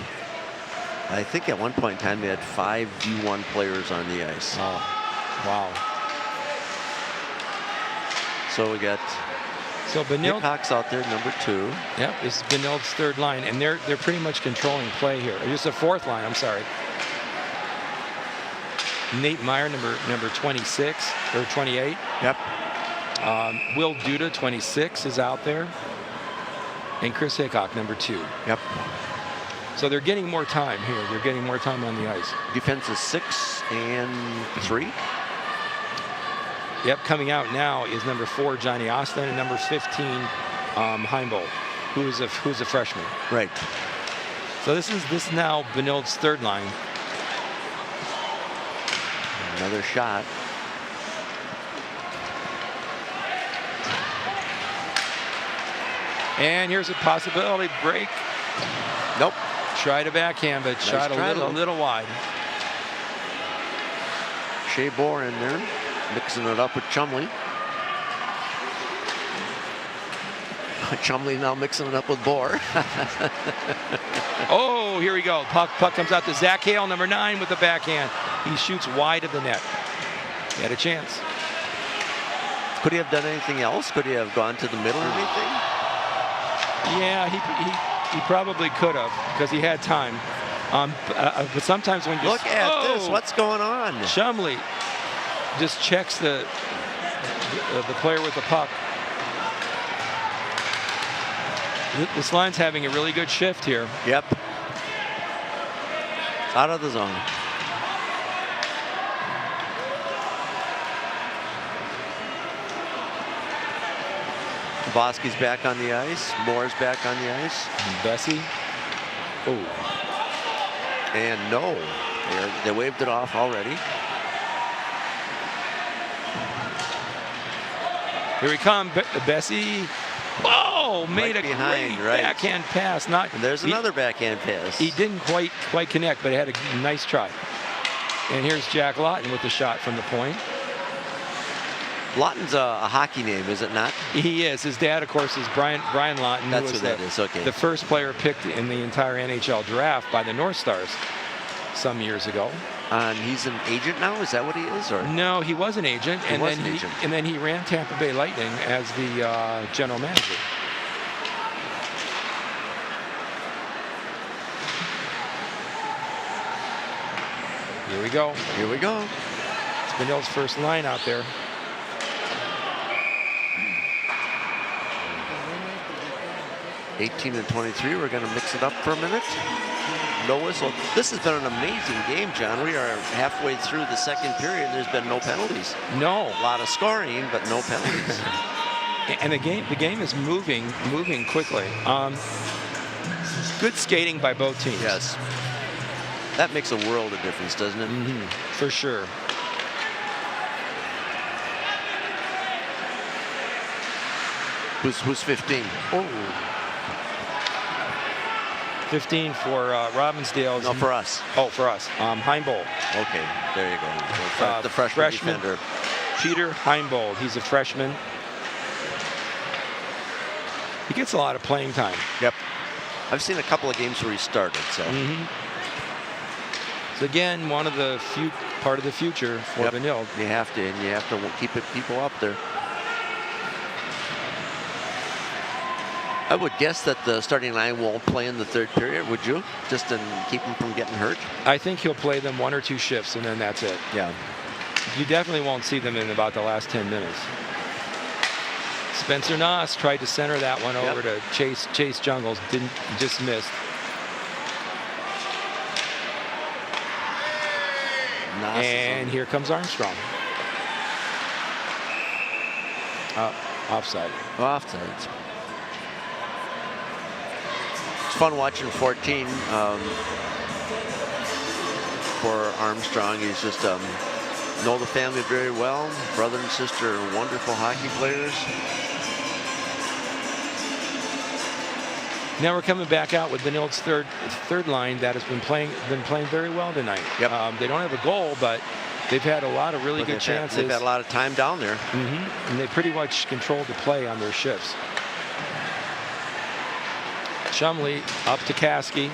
I think at one point in time they had 5 D1 players on the ice. Oh, wow. So we got. So Benilde Hickox out there, number 2. Yep, this is Benilde's third line, and they're pretty much controlling play here. It's the fourth line. I'm sorry. Nate Meyer, number 26 or 28. Yep. Will Duda, 26, is out there, and Chris Hickok, number 2. Yep. So they're getting more time here. They're getting more time on the ice. Defense is 6 and 3. Yep, coming out now is number 4, Johnny Austin, and number 15, Heimbold, who is a freshman. Right. So this is now Benilde's third line. Another shot. And here's a possibility break. Nope. Tried a backhand, but shot a little wide. Shea Bohr in there, mixing it up with Chumley. Chumley now mixing it up with Bohr. Oh, here we go. Puck comes out to Zach Hale, number 9, with the backhand. He shoots wide of the net. He had a chance. Could he have done anything else? Could he have gone to the middle or anything? Yeah, he probably could have because he had time. But sometimes when you look at this, what's going on? Chumley just checks the player with the puck. This line's having a really good shift here. Yep. Out of the zone. Bosky's back on the ice. Moore's back on the ice. Bessie. Oh. And no. They waved it off already. Here we come. Bessie. Oh, made right a behind, great right. backhand pass. And there's another backhand pass. He didn't quite connect, but he had a nice try. And here's Jack Lawton with the shot from the point. Lawton's a hockey name, is it not? He is. His dad, of course, is Brian Lawton. That's who was who that is. Okay. the first player picked in the entire NHL draft by the North Stars some years ago. And he's an agent now. Is that what he is? Or no, he was an agent, and then he ran Tampa Bay Lightning as the general manager. Here we go. Here we go. It's Benilde's first line out there. (18 and 23). We're going to mix it up for a minute. No whistle. This has been an amazing game, John. We are halfway through the second period. There's been no penalties. No. A lot of scoring, but no penalties. And the game is moving quickly. Good skating by both teams. Yes. That makes a world of difference, doesn't it? Mm-hmm. For sure. Who's 15? Oh. 15 for Robbinsdale. No, for us. Oh, for us. Heimbold. Okay, there you go. The freshman defender. Peter Heimbold. He's a freshman. He gets a lot of playing time. Yep. I've seen a couple of games where he started. So. So again, one of the part of the future for Benilde. You have to, and you have to keep people up there. I would guess that the starting line won't play in the third period, would you? Just to keep him from getting hurt? I think he'll play them 1 or 2 shifts, and then that's it. Yeah. You definitely won't see them in about the last 10 minutes. Spencer Noss tried to center that one over to Chase Jungles. Just missed. And here comes Armstrong. Offside. Offside. It's fun watching 14 for Armstrong. He's just know the family very well. Brother and sister are wonderful hockey players. Now we're coming back out with Benilde's third line that has been playing very well tonight. Yep. They don't have a goal, but they've had a lot of really good chances. They've had a lot of time down there. And they pretty much controlled the play on their shifts. Chumley up to Kasky.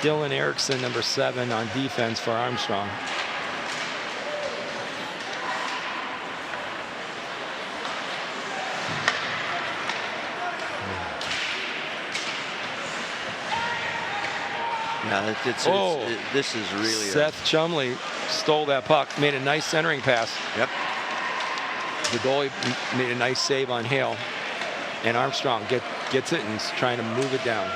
Dylan Erickson, number 7, on defense for Armstrong. Yeah, this is really Seth Chumley stole that puck, made a nice centering pass. Yep. The goalie made a nice save on Hale, and Armstrong gets it and is trying to move it down.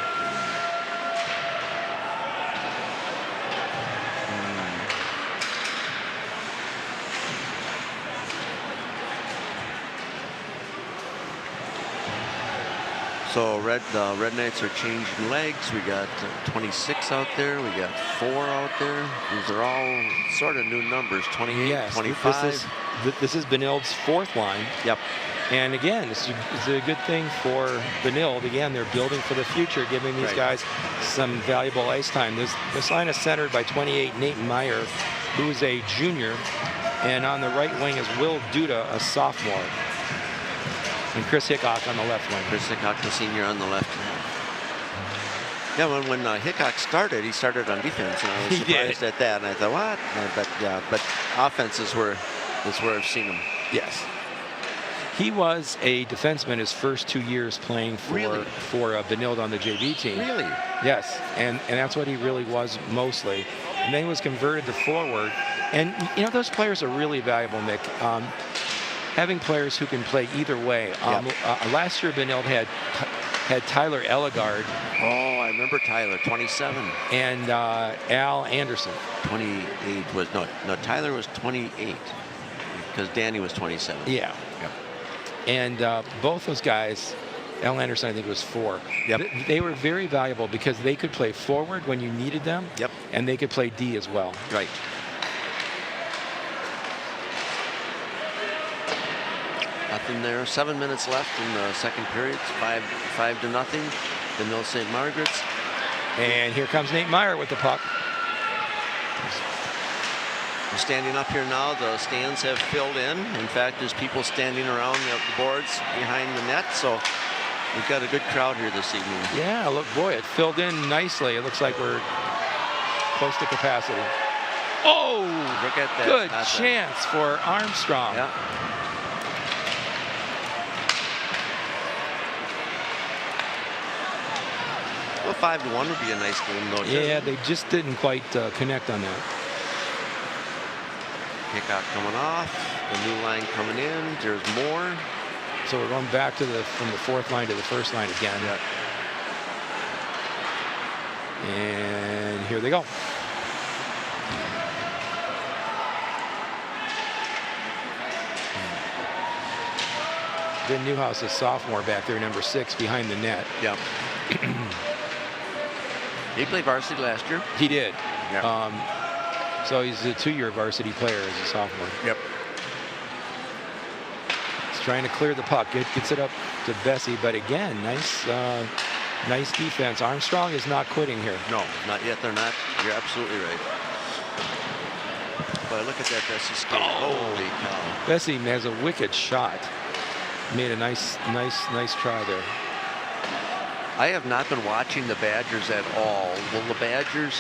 So the Red Knights are changing legs. We got 26 out there. We got 4 out there. These are all sort of new numbers. 28, yes, 25. This is Benilde's 4th line. Yep. And again, it's a good thing for Benilde. Again, they're building for the future, giving these guys some valuable ice time. This line is centered by 28 Nathan Meyer, who is a junior. And on the right wing is Will Duda, a sophomore. And Chris Hickok on the left wing. Chris Hickok, the senior, on the left. Yeah, when Hickok started, he started on defense, and I was surprised at that. And I thought, what? But offense is where I've seen him. Yes. He was a defenseman his first 2 years playing for Benilde on the JV team. Really? Yes, and that's what he really was mostly. And then he was converted to forward. And, you know, those players are really valuable, Nick. Having players who can play either way. Last year, Benilde had Tyler Ellegard. Oh, I remember Tyler, 27. And Al Anderson. 28 was, no, Tyler was 28 because Danny was 27. Yeah. Yep. And both those guys, Al Anderson, I think, was 4. Yep. They were very valuable because they could play forward when you needed them. Yep. And they could play D as well. Right. Nothing there. 7 minutes left in the second period. It's 5 to nothing. Benilde-St. Margaret's. And here comes Nate Meyer with the puck. We're standing up here now. The stands have filled in. In fact, there's people standing around the boards behind the net. So we've got a good crowd here this evening. Yeah, look, boy, it filled in nicely. It looks like we're close to capacity. Oh, look at that. Good chance for Armstrong. Yeah. Well, 5-1 would be a nice game, though. Yeah, they just didn't quite connect on that. Hickok coming off. The new line coming in. There's more. So we're going back to from the fourth line to the first line again. Yeah. And here they go. Ben Newhouse, a sophomore back there, number 6 behind the net. Yeah. He played varsity last year. He did. Yeah. So he's a 2-year varsity player as a sophomore. Yep. He's trying to clear the puck. Gets it up to Bessie, but again, nice defense. Armstrong is not quitting here. No, not yet. They're not. You're absolutely right. But look at that Bessie skate. Holy cow. Bessie has a wicked shot. Made a nice try there. I have not been watching the Badgers at all. Will the Badgers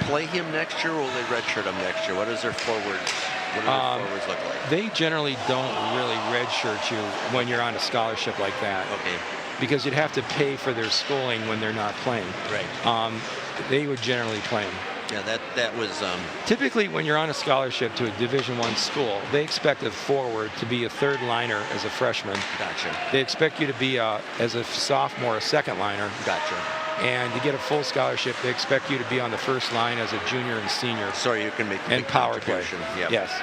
play him next year, or will they redshirt him next year? What does their forwards look like? They generally don't really redshirt you when you're on a scholarship like that. Okay. Because you'd have to pay for their schooling when they're not playing. Right. They would generally play him. Yeah, that was. Typically, when you're on a scholarship to a Division I school, they expect a forward to be a third liner as a freshman. Gotcha. They expect you to be, as a sophomore, a second liner. Gotcha. And to get a full scholarship, they expect you to be on the first line as a junior and senior. So you can make a and big power play. Yep. Yes.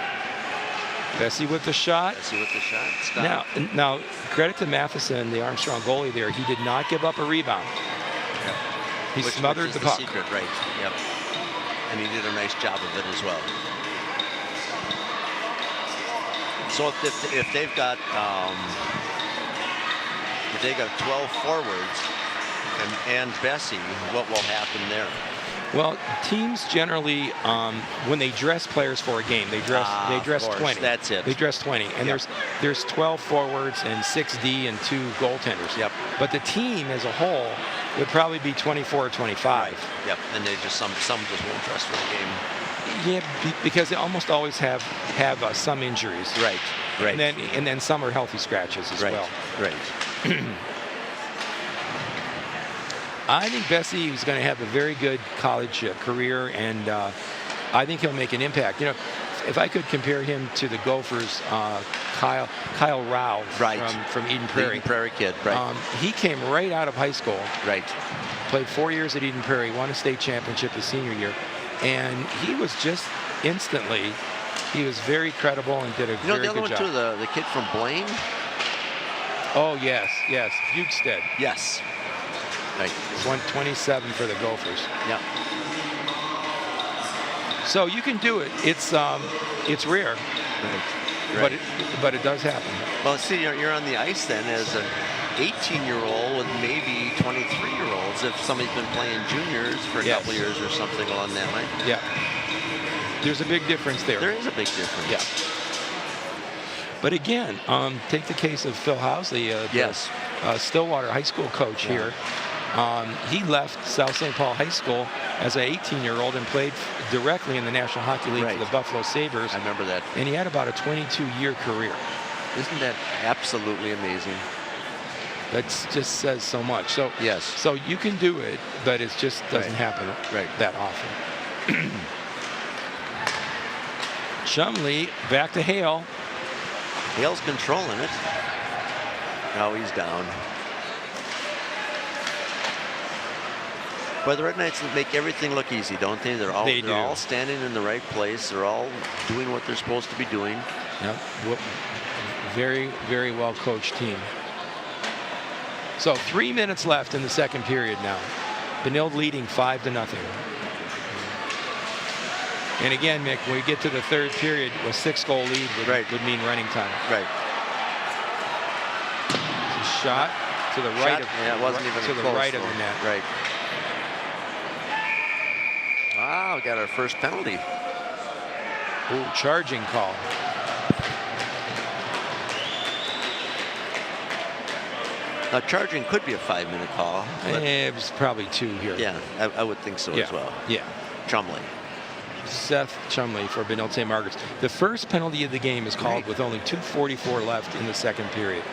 Bessie with the shot. Bessie with the shot. Stop. Now, credit to Matheson, the Armstrong goalie there. He did not give up a rebound. Yep. He smothered the puck. Secret, right? Yep. And he did a nice job of it as well. So if they've got 12 forwards and Bessie, what will happen there? Well, teams generally, when they dress players for a game, they dress 20. That's it. They dress 20, and Yep. there's 12 forwards and 6 D and 2 goaltenders. Yep. But the team as a whole would probably be 24 or 25. Yep. And they just some just won't dress for the game. Yeah, because they almost always have some injuries. Right. Right. And then some are healthy scratches as well. Right. I think Bessie is going to have a very good college career, and I think he'll make an impact. You know, if I could compare him to the Gophers, Kyle Rao from Eden Prairie. Eden Prairie kid, right. He came right out of high school. Right. Played 4 years at Eden Prairie, won a state championship his senior year, and he was just instantly, he was very credible and did a very good job. The other one too, the kid from Blaine? Oh, yes, Bukestead. Yes. Right. 127 for the Gophers. Yep. So you can do it. It's rare, Right. but it does happen. Well, see, you're on the ice then as an 18-year-old with maybe 23-year-olds if somebody's been playing juniors for a couple years or something along that line. Yeah. there's a big difference there. There is a big difference. Yeah. But again, take the case of Phil Housley, Yes. the Stillwater High School coach here. He left South St. Paul High School as an 18-year-old and played directly in the National Hockey League for the Buffalo Sabres. I remember that. And he had about a 22-year career. Isn't that absolutely amazing? That just says so much. So Yes. So you can do it, but it just doesn't happen that often. Chumley back to Hale. Hale's controlling it. Now he's down. But the Red Knights make everything look easy, don't they? They're all standing in the right place. They're all doing what they're supposed to be doing. Yep. Very, very well coached team. So 3 minutes left in the second period now. Benilde leading 5-0. And again, Mick, when we get to the third period, a 6-goal lead would mean running time. Right. A shot to the right of it wasn't even to the close, right of the net. Right. Wow, we got our first penalty. Ooh, charging call. Now, charging could be a 5-minute call. It was probably 2 here. Yeah, I would think so as well. Yeah. Chumley. Seth Chumley for Benilde-St. Margaret's. The first penalty of the game is called with only 2:44 left in the second period.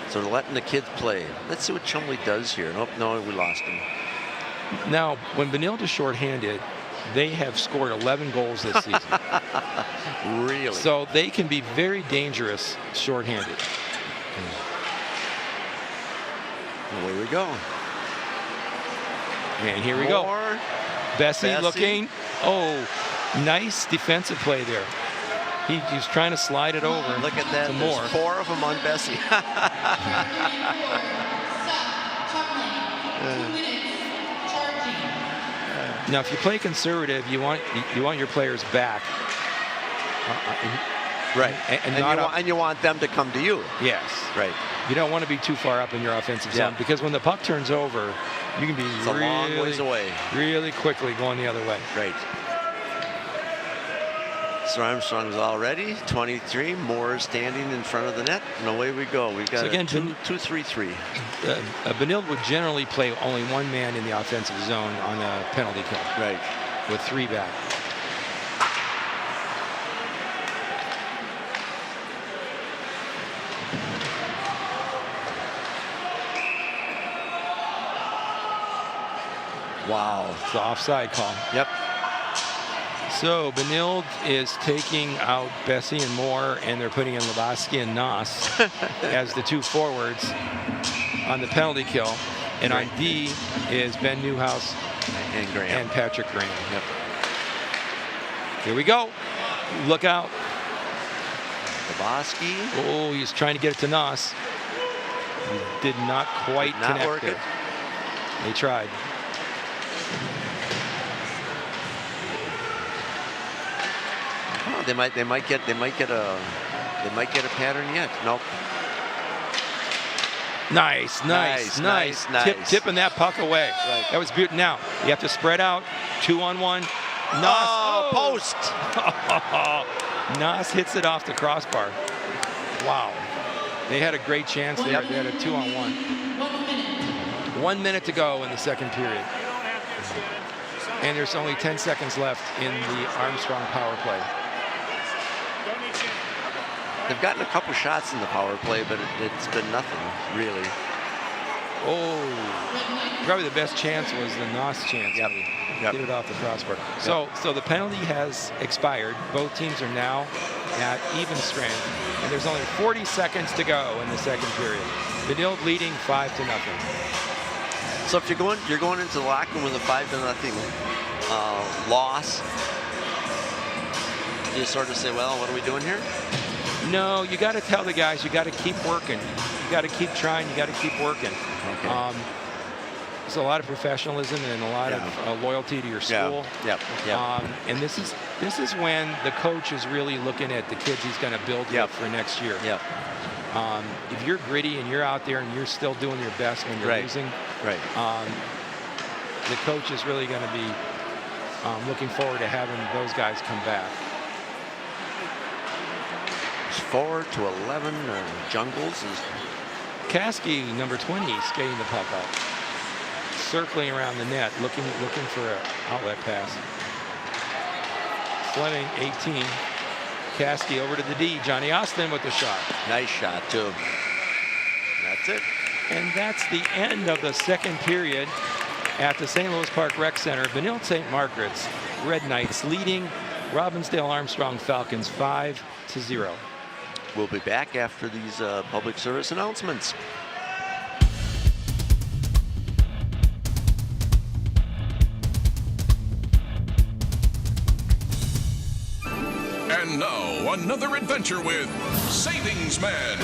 So they're letting the kids play. Let's see what Chumley does here. Nope, no, we lost him. Now, when Benilde is shorthanded, they have scored 11 goals this season. Really? So they can be very dangerous shorthanded. Away we go. And here we go. Bessie looking. Oh, nice defensive play there. He's trying to slide it over. Look at that. To There's Moore. 4 of them on Bessie. Now, if you play conservative, you want your players back. Right. And you want them to come to you. Yes. Right. You don't want to be too far up in your offensive zone because when the puck turns over, you can be It's a long ways away. Really quickly going the other way. Right. So Armstrong's all ready. 23. Moore standing in front of the net, and away we go. We've got So again, 2-3-3. Benilde would generally play only one man in the offensive zone on a penalty kill. Right. With 3 back. Wow. It's the offside call. Yep. So Benilde is taking out Bessie and Moore, and they're putting in Lebowski and Noss as the 2 forwards on the penalty kill. And on D is Ben Newhouse and Graham and Patrick Graham. Yep. Here we go. Look out. Lebowski. Oh, he's trying to get it to Noss. He did not quite connect work it. They tried. Oh, they might get a pattern yet. Nope. Nice. Tipping that puck away. Right. That was beautiful. Now you have to spread out. 2-on-1. Noss. Oh, post. Noss hits it off the crossbar. Wow. They had a great chance there. They had a 2-on-1. 1 minute to go in the second period. And there's only 10 seconds left in the Armstrong power play. They've gotten a couple shots in the power play, but it's been nothing, really. Oh, probably the best chance was the Noss chance. Yep. Get it off the crossbar. So the penalty has expired. Both teams are now at even strength, and there's only 40 seconds to go in the second period. Benilde leading 5-0. So if you're going into the locker room with a 5-0 loss, you sort of say, well, what are we doing here? No, you got to tell the guys, you got to keep working. You got to keep trying. You got to keep working. Okay. There's a lot of professionalism and a lot of loyalty to your school. Yep. And this is when the coach is really looking at the kids he's going to build with for next year. Yep. If you're gritty and you're out there and you're still doing your best when you're losing, Right. the coach is really going to be looking forward to having those guys come back. It's 4-11. Jungles is Caskey, number 20, skating the puck up, circling around the net, looking for an outlet pass. Fleming, 18. Caskey over to the D. Johnny Austin with the shot. nice shot too. That's it. And that's the end of the second period at the St. Louis Park Rec Center. Benilde-St. Margaret's Red Knights leading Robbinsdale Armstrong Falcons 5-0. We'll be back after these public service announcements. And now, another adventure with Savings Man.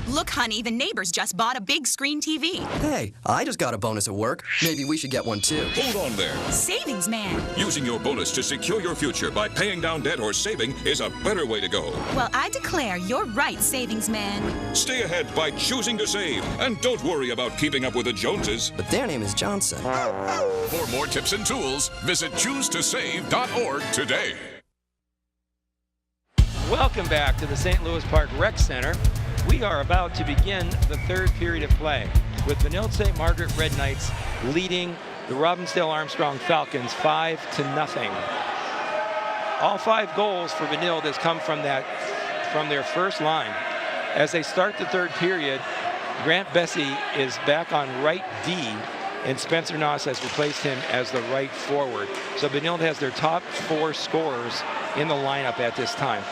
Look, honey, the neighbors just bought a big screen TV. Hey, I just got a bonus at work. Maybe we should get one too. Hold on there. Savings Man. Using your bonus to secure your future by paying down debt or saving is a better way to go. Well, I declare you're right, Savings Man. Stay ahead by choosing to save. And don't worry about keeping up with the Joneses. But their name is Johnson. For more tips and tools, visit choosetosave.org today. Welcome back to the St. Louis Park Rec Center. We are about to begin the third period of play with Benilde-St. Margaret Red Knights leading the Robbinsdale Armstrong Falcons 5-0. All 5 goals for Benilde has come from their first line. As they start the third period, Grant Bessie is back on right D, and Spencer Noss has replaced him as the right forward. So Benilde has their top 4 scorers in the lineup at this time.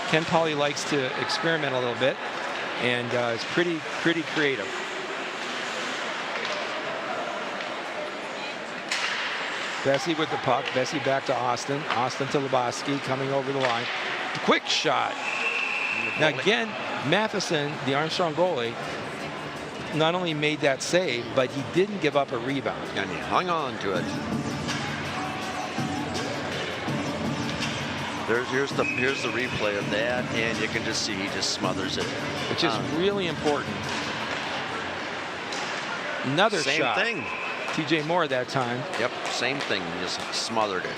Ken Pauley likes to experiment a little bit, and it's pretty creative. Bessie with the puck. Bessie back to Austin. Austin to Lebowski, coming over the line. Quick shot. Now again, Matheson, the Armstrong goalie, not only made that save, but he didn't give up a rebound. And he hung on to it. Here's the replay of that, and you can just see he just smothers it. Which is really important. Another same shot. Thing. TJ Moore that time. Yep, same thing. He just smothered it.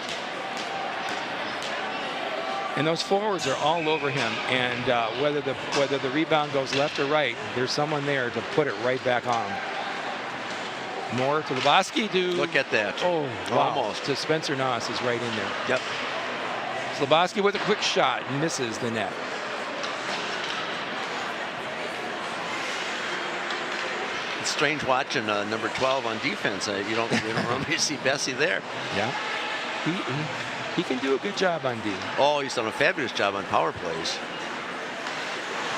And those forwards are all over him. And whether the rebound goes left or right, there's someone there to put it right back on him. Moore to Lebowski. Look at that. Oh, wow. Almost. To Spencer Noss is right in there. Yep. Lebowski with a quick shot, misses the net. It's strange watching number 12 on defense. You don't normally see Bessie there. Yeah. He can do a good job on D. Oh, he's done a fabulous job on power plays.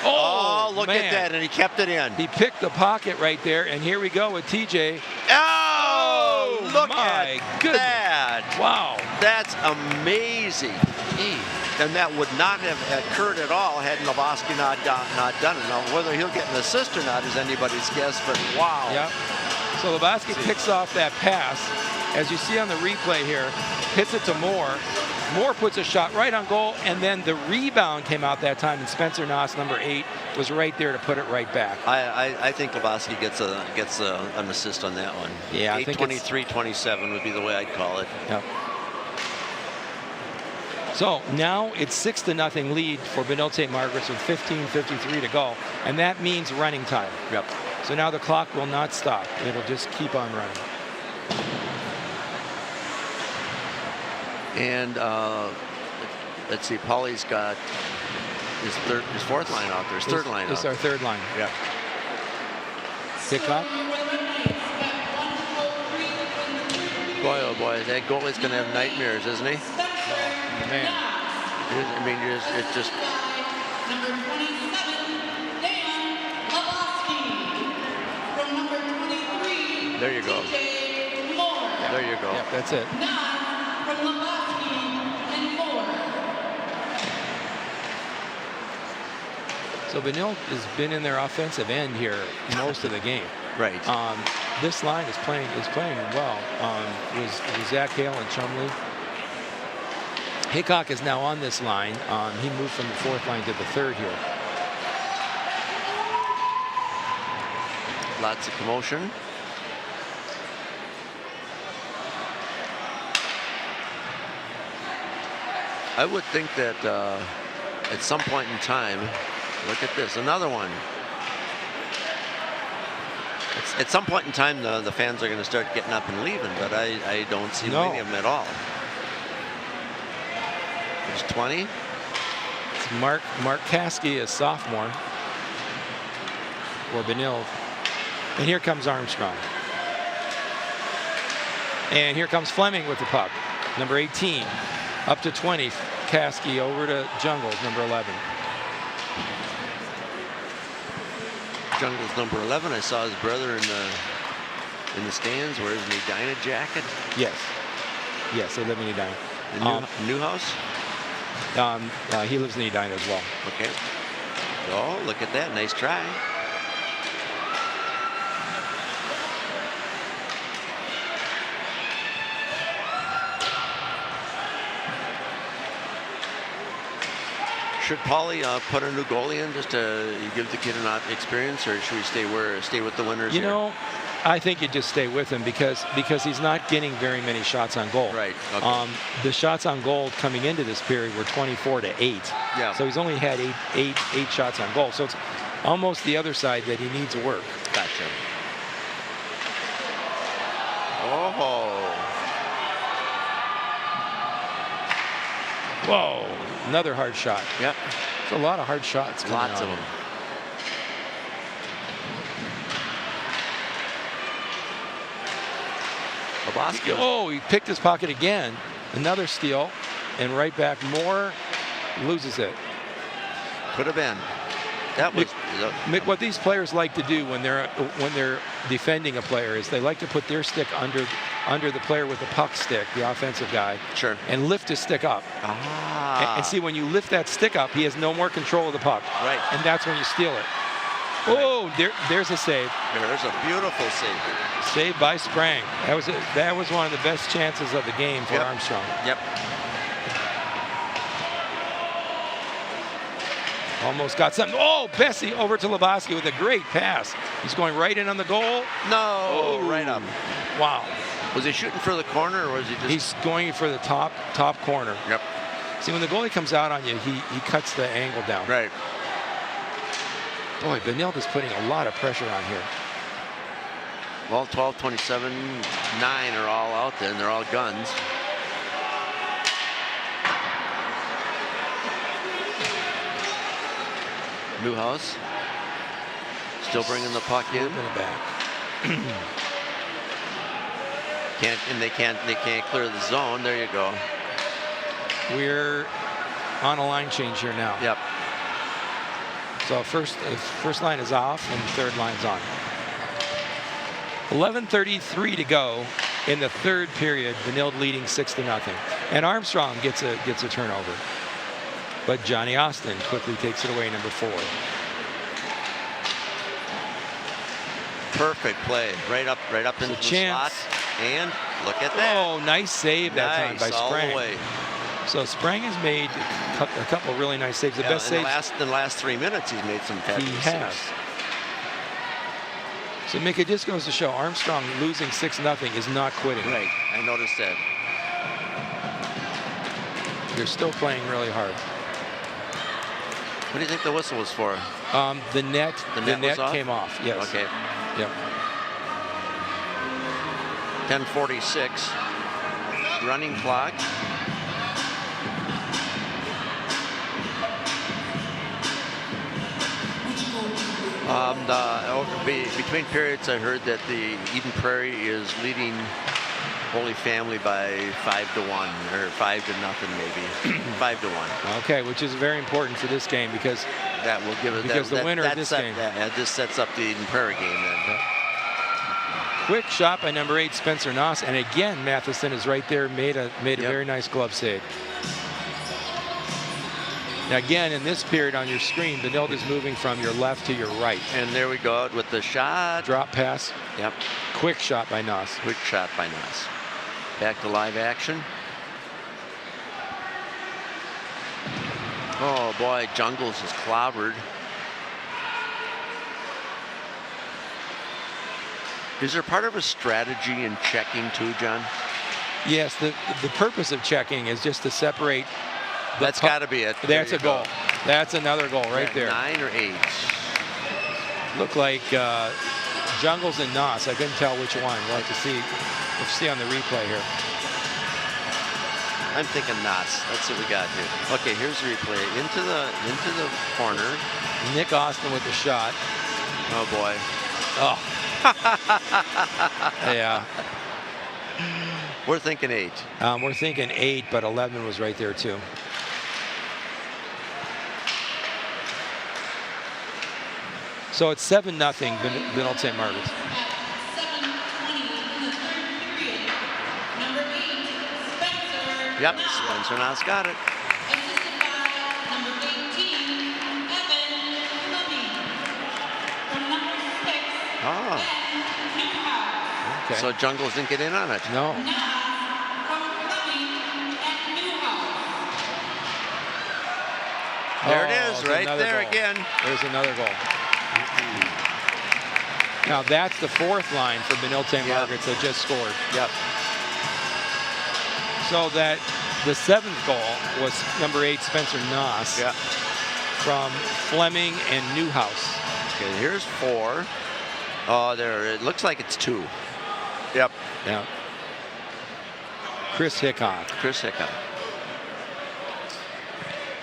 Oh, look man. at that, and he kept it in. He picked the pocket right there, and here we go with TJ. Oh, look my at goodness. that. Wow. That's amazing. And that would not have occurred at all had Lebowski not done it. Now, whether he'll get an assist or not is anybody's guess, but wow. Yep. So Lebowski picks off that pass. As you see on the replay here, hits it to Moore. Moore puts a shot right on goal, and then the rebound came out that time, and Spencer Noss, number 8, was right there to put it right back. I think Lebowski gets an assist on that one. Yeah, I think 8-23-27 would be the way I'd call it. Yep. So now it's 6-0 lead for Benilde-St. Margaret's with 15:53 to go, and that means running time. Yep. So now the clock will not stop; it'll just keep on running. And let's see, Pauley's got his fourth line out there, his third line out. This is our third line. Yeah. Hickok. Boy, oh boy, that goalie's going to have nightmares, isn't he? Man. I mean, it's just. Number 27, Dan Lebowski. From number 23, There you go. TJ Moore. There you go. Yep, that's it. 9 from Lebowski and 4. So Benilde has been in their offensive end here most of the game. Right. This line is playing well. Was Zach Hale and Chumley. Hickok is now on this line. He moved from the fourth line to the third here. Lots of commotion. I would think that at some point in time, look at this, another one. At some point in time, the fans are going to start getting up and leaving, but I don't see many of them at all. There's 20. It's Mark Caskey, a sophomore for Benilde. And here comes Armstrong. And here comes Fleming with the puck. Number 18, up to 20. Caskey over to Jungles, number 11. Jungles number 11. I saw his brother in the stands wearing his Edina jacket. Yes. Yes, they live in Edina. Newhouse? He lives in Edina as well. Okay. Oh, look at that. Nice try. Should Paulie put a new goalie in just to give the kid an experience, or should we stay with the winners? You know, I think you just stay with him because he's not getting very many shots on goal. Right. Okay. The shots on goal coming into this period were 24-8. Yeah. So he's only had eight shots on goal. So it's almost the other side that he needs to work. Gotcha. Oh. Whoa. Another hard shot. Yep. It's a lot of hard shots. Lots of them. Labosky. Oh, he picked his pocket again. Another steal. And right back. Moore loses it. Could have been. That was Mick, what these players like to do when they're defending a player is they like to put their stick under the player with the puck stick, the offensive guy. Sure. And lift his stick up. And see, when you lift that stick up, he has no more control of the puck. Right. And that's when you steal it. Right. Oh, there's a save. There's a beautiful save. Saved by Sprang. That was one of the best chances of the game for Armstrong. Yep. Almost got something. Oh, Bessie over to Lebowski with a great pass. He's going right in on the goal. No, right up. Wow. Was he shooting for the corner, or was he just? He's going for the top corner. Yep. See, when the goalie comes out on you, he cuts the angle down. Right. Boy, Benilde is putting a lot of pressure on here. Well, 12, 27, 9 are all out there, and they're all guns. Newhouse still bringing the puck in. Back. They can't clear the zone. There you go. We're on a line change here now. Yep. So first line is off and third line's on. 11:33 to go in the third period. Benilde leading 6-0, and Armstrong gets a turnover. But Johnny Austin quickly takes it away, number 4. Perfect play, right up into the slot, and look at that. Oh, nice save that time by Sprang. All the way. So Sprang has made a couple really nice saves. The best saves in the last 3 minutes, he's made some fabulous saves. So Mick, it just goes to show Armstrong losing 6-0 is not quitting. Right, I noticed that. They're still playing really hard. What do you think the whistle was for? The net came off. Yes. Okay. Yep. 10:46. Running clock. Between periods, I heard that the Eden Prairie is leading Holy Family by 5-1 or 5-0 maybe. 5-1. Okay, which is very important for this game because that will give it the winner of this game. This sets up the Eden Prairie game then. Quick shot by number 8, Spencer Noss, and again Matheson is right there, made a very nice glove save. Now again, in this period on your screen, Benilde is moving from your left to your right. And there we go with the shot. Drop pass. Yep. Quick shot by Noss. Quick shot by Noss. Back to live action. Oh boy, Jungles is clobbered. Is there part of a strategy in checking too, John? Yes, the purpose of checking is just to separate That's got to be it. That's a goal. That's another goal right there. 9 or 8. Looked like Jungles and Nos. I couldn't tell which one. We'll have to see. We'll see on the replay here. I'm thinking Nos. That's what we got here. Okay, here's the replay. Into the corner. Nick Austin with the shot. Oh boy. Oh. Yeah. We're thinking 8. We're thinking 8, but 11 was right there too. So it's 7-0 Benilde-St. Margaret's. Yep, Spencer Nos got it. Assisted by number 18, Evan Fleming. From number 6, Oh. Ben Newhouse. Okay. So Jungles didn't get in on it. No. Nas from Fleming and Newhouse. There it Oh, is, it's right another there goal. again. There's another goal. Now that's the 4th line for Benilde-St. Yep. Margaret's that just scored. Yep. So that the 7th goal was number 8 Spencer Nos Yep. from Fleming and Newhouse. Okay, here's 4. Oh, there. It looks like it's 2. Yep. Yeah. Chris Hickok. Chris Hickok.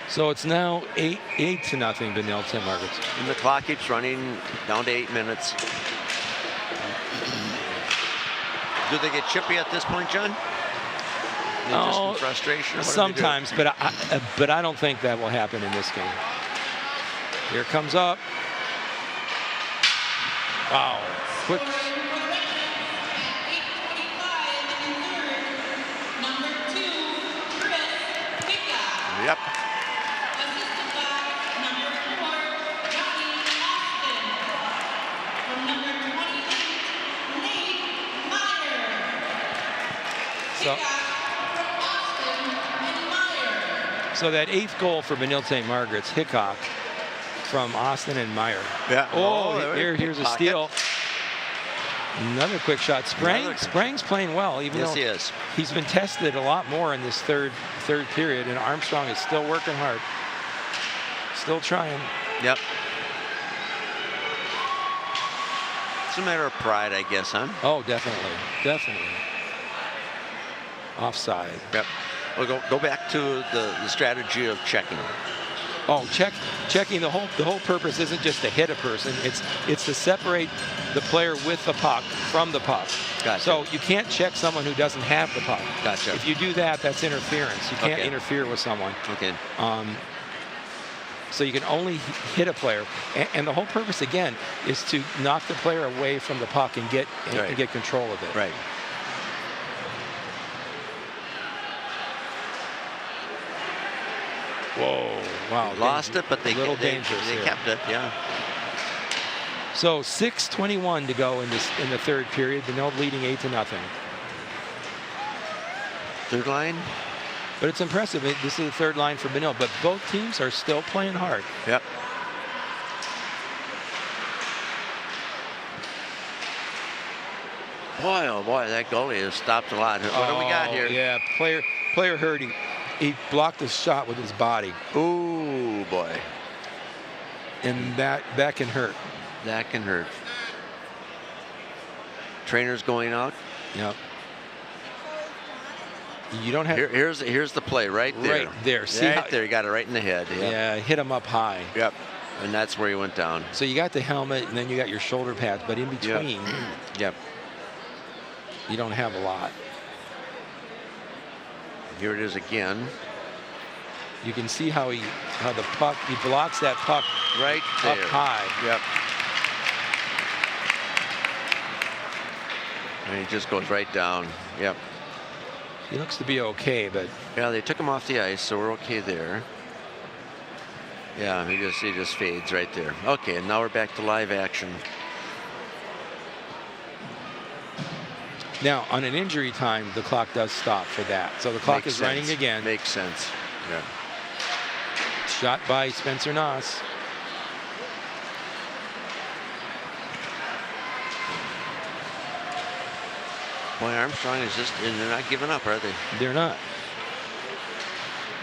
So it's now 8-0 Benilde-St. Margaret's. And the clock keeps running down to 8 minutes. Do they get chippy at this point, John? Just in frustration? What do they do? Sometimes, but I don't think that will happen in this game. Here it comes up. Wow. Quick. Number 2, Chris Hickok. Yep. Assisted by number 4, Johnny Austin. From number 28, Nate Meyer. So, Hickok from Austin and Meyer. so that 8th goal for Benilde-St. Margaret's, Hickok from Austin and Meyer. Yeah. Oh, there here's a pocket. steal. Another quick shot. Sprang's playing well, even Yes, though he is. he's been tested a lot more in this third period, and Armstrong is still working hard. Still trying. Yep. It's a matter of pride, I guess, huh? Oh, definitely. Definitely. Offside. Yep. We'll go back to the strategy of checking. Oh, checking the whole purpose isn't just to hit a person. It's to separate the player with the puck from the puck. Gotcha. So you can't check someone who doesn't have the puck. Gotcha. If you do that, that's interference. You can't Okay. interfere with someone. Okay. So you can only hit a player, and the whole purpose again is to knock the player away from the puck and get control of it. Right. Whoa! Wow. Lost it, but they little they dangerous here. kept it. Yeah. So 6:21 to go in the third period. Benilde leading 8-0. Third line. But it's impressive. This is the third line for Benilde, but both teams are still playing hard. Yep. Boy, oh boy, that goalie has stopped a lot. What do we got here? Yeah, player hurt. He blocked the shot with his body, Ooh, boy. and that can hurt. That can hurt. Trainer's going out. Yep. You don't have Here's the play right there. right there. See right how, there, you got it right in the head. Yep. Yeah, hit him up high. Yep. And that's where he went down. So you got the helmet, and then you got your shoulder pads, but in between, Yep. you don't have a lot. Here it is again. You can see how the puck, he blocks that puck Right up there. high. Yep. And he just goes right down. Yep. He looks to be okay, but Yeah, they took him off the ice, so we're okay there. Yeah, he just fades right there. Okay, and now we're back to live action. now on an injury time, the clock does stop for that. So the clock Makes is running sense. again. Makes sense. Yeah. Shot by Spencer Nos. Boy, Armstrong is just, and they're not giving up, are they? They're not.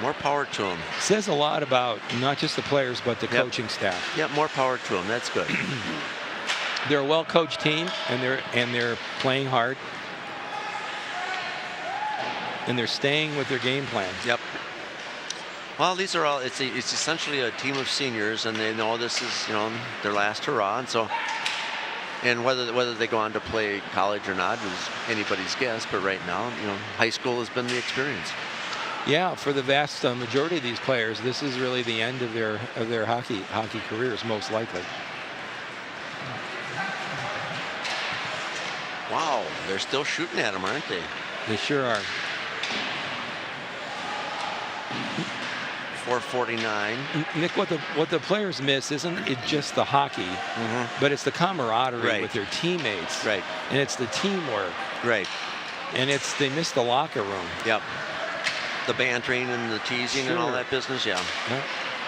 More power to them. Says a lot about not just the players, but the coaching staff. Yeah, more power to them. That's good. They're a well-coached team, and they're playing hard, and they're staying with their game plans. Yep. Well, these are all. It's essentially a team of seniors, and they know this is their last hurrah, and so. And whether they go on to play college or not is anybody's guess. But right now, high school has been the experience. Yeah, for the vast majority of these players, this is really the end of their hockey careers, most likely. Wow, they're still shooting at them, aren't they? They sure are. 4:49. Nick, what the players miss isn't it just the hockey, but it's the camaraderie with their teammates. Right. And it's the teamwork. Right. And they miss the locker room. Yep. The bantering and the teasing and all that business. Yeah.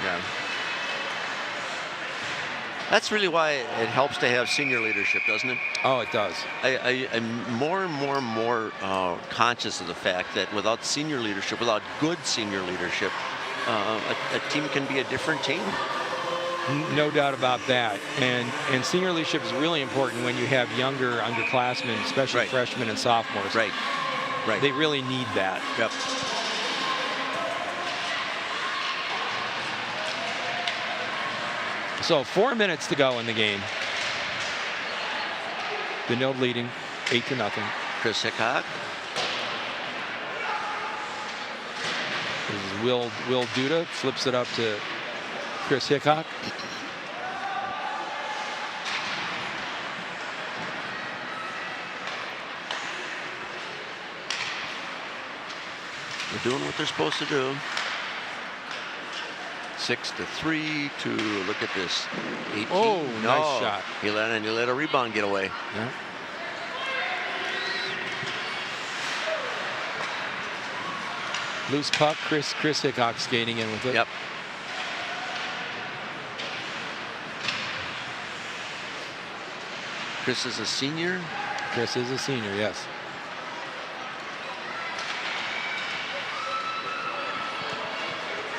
Yeah. That's really why it helps to have senior leadership, doesn't it? Oh, it does. I'm more and more conscious of the fact that without senior leadership, without good senior leadership, a team can be a different team. No doubt about that. And senior leadership is really important when you have younger underclassmen, especially freshmen and sophomores. Right. They really need that. Yep. So 4 minutes to go in the game. Benilde leading 8-0. Chris Hickok. This is Will Duda flips it up to Chris Hickok. They're doing what they're supposed to do. 6-3 to look at this. 18. Oh, nice shot. He let a rebound get away. Yeah. Loose puck. Chris Hickok skating in with it. Yep. Chris is a senior. Chris is a senior, yes.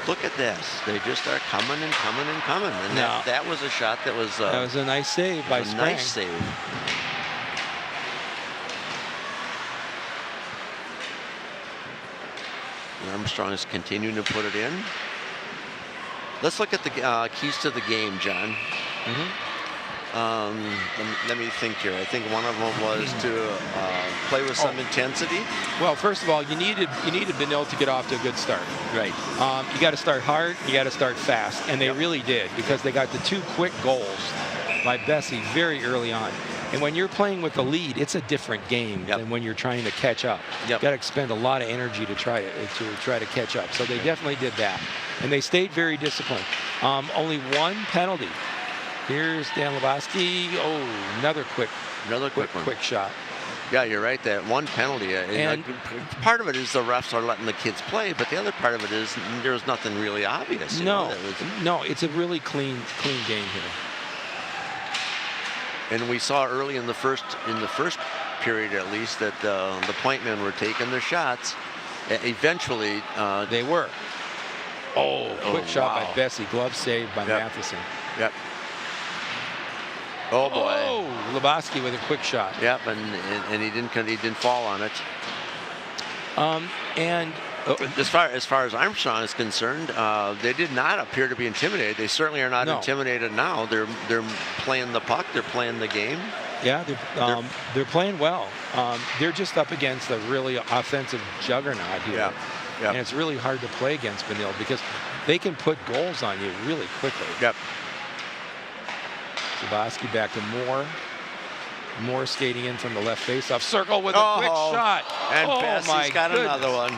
Look at this. They just are coming and coming and coming. And that was a shot that was... that was a nice save by Sprang. Nice save. Armstrong is continuing to put it in. Let's look at the keys to the game, John. Let me think here. I think one of them was to play with some intensity. Well, first of all, you needed Benilde to get off to a good start. Right. You got to start hard. You got to start fast, and they really did, because they got the 2 quick goals by Bessie very early on. And when you're playing with the lead, it's a different game than when you're trying to catch up. You got to expend a lot of energy to try to catch up. So they definitely did that, and they stayed very disciplined. Only 1 penalty. Here's Dan Lebowski. Oh, another quick one. Quick shot. Yeah, you're right. That 1 penalty. And part of it is the refs are letting the kids play, but the other part of it is there's nothing really obvious. No, it's a really clean game here. And we saw early in the first period, at least, that the point men were taking their shots. Eventually, they were. Quick shot by Bessie. Glove save by Matheson. Yep. Oh boy. Oh, Lebowski with a quick shot. Yep, and he didn't fall on it. As far as Armstrong is concerned, they did not appear to be intimidated. They certainly are not intimidated now. They're playing the puck. They're playing the game. Yeah, they're playing well. They're just up against a really offensive juggernaut here. Yeah. Yep. And it's really hard to play against Benilde because they can put goals on you really quickly. Yep. Zabowski back to Moore. Moore skating in from the left faceoff circle with a quick shot. And Bessie's got another one.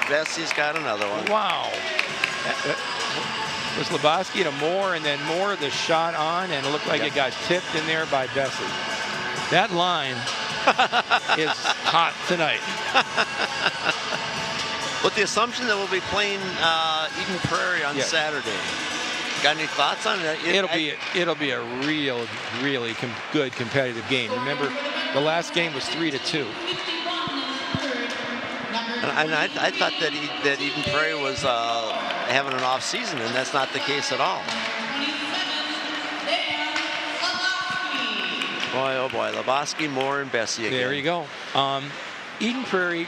Bessie's got another one. Wow. It was Lebowski to Moore, and then Moore the shot on, and it looked like it got tipped in there by Bessie. That line is hot tonight. With the assumption that we'll be playing Eden Prairie on Saturday. Got any thoughts on it? It'll be a really good competitive game. Remember, the last game was 3-2. And I thought that Eden Prairie was having an off season, and that's not the case at all. Boy, oh boy, Lebowski, Moore, and Bessie again. There you go. Eden Prairie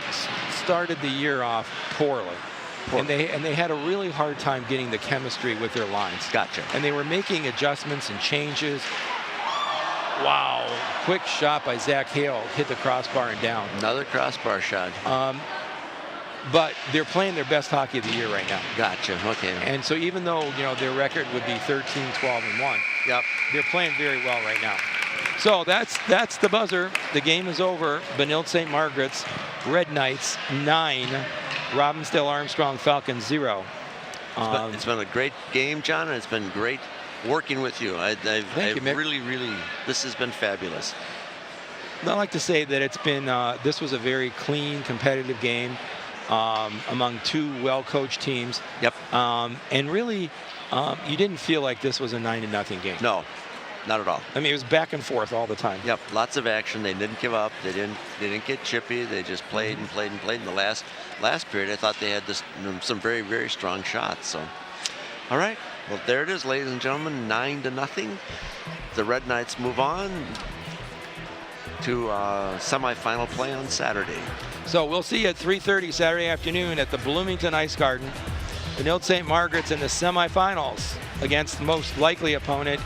started the year off poorly. And they had a really hard time getting the chemistry with their lines. Gotcha. And they were making adjustments and changes. Wow. Quick shot by Zach Hale. Hit the crossbar and down. Another crossbar shot. But they're playing their best hockey of the year right now. Gotcha. Okay. And so even though, their record would be 13, 12, and 1, yep, they're playing very well right now. So that's the buzzer. The game is over. Benilde-St. Margaret's Red Knights 9. Robbinsdale Armstrong Falcons 0. It's been a great game, John, and it's been great working with you. Thank you, Mick. Really, this has been fabulous. I like to say that it's been, this was a very clean, competitive game among two well-coached teams. Yep. And really, you didn't feel like this was a 9-0 game. No, not at all. I mean, it was back and forth all the time. Yep, lots of action. They didn't give up. They didn't get chippy. They just played and played and played. In the last period, I thought they had some very, very strong shots. So, all right. Well, there it is, ladies and gentlemen, 9-0. The Red Knights move on to semifinal play on Saturday. So we'll see you at 3:30 Saturday afternoon at the Bloomington Ice Garden. Benilde-St. Margaret's in the semifinals against the most likely opponent,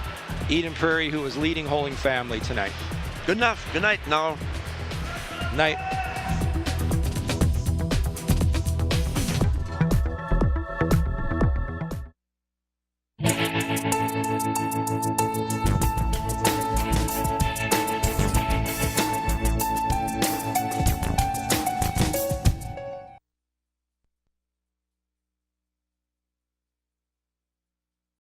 Eden Prairie, who is leading Holding Family tonight. Good enough. Good night now. Night.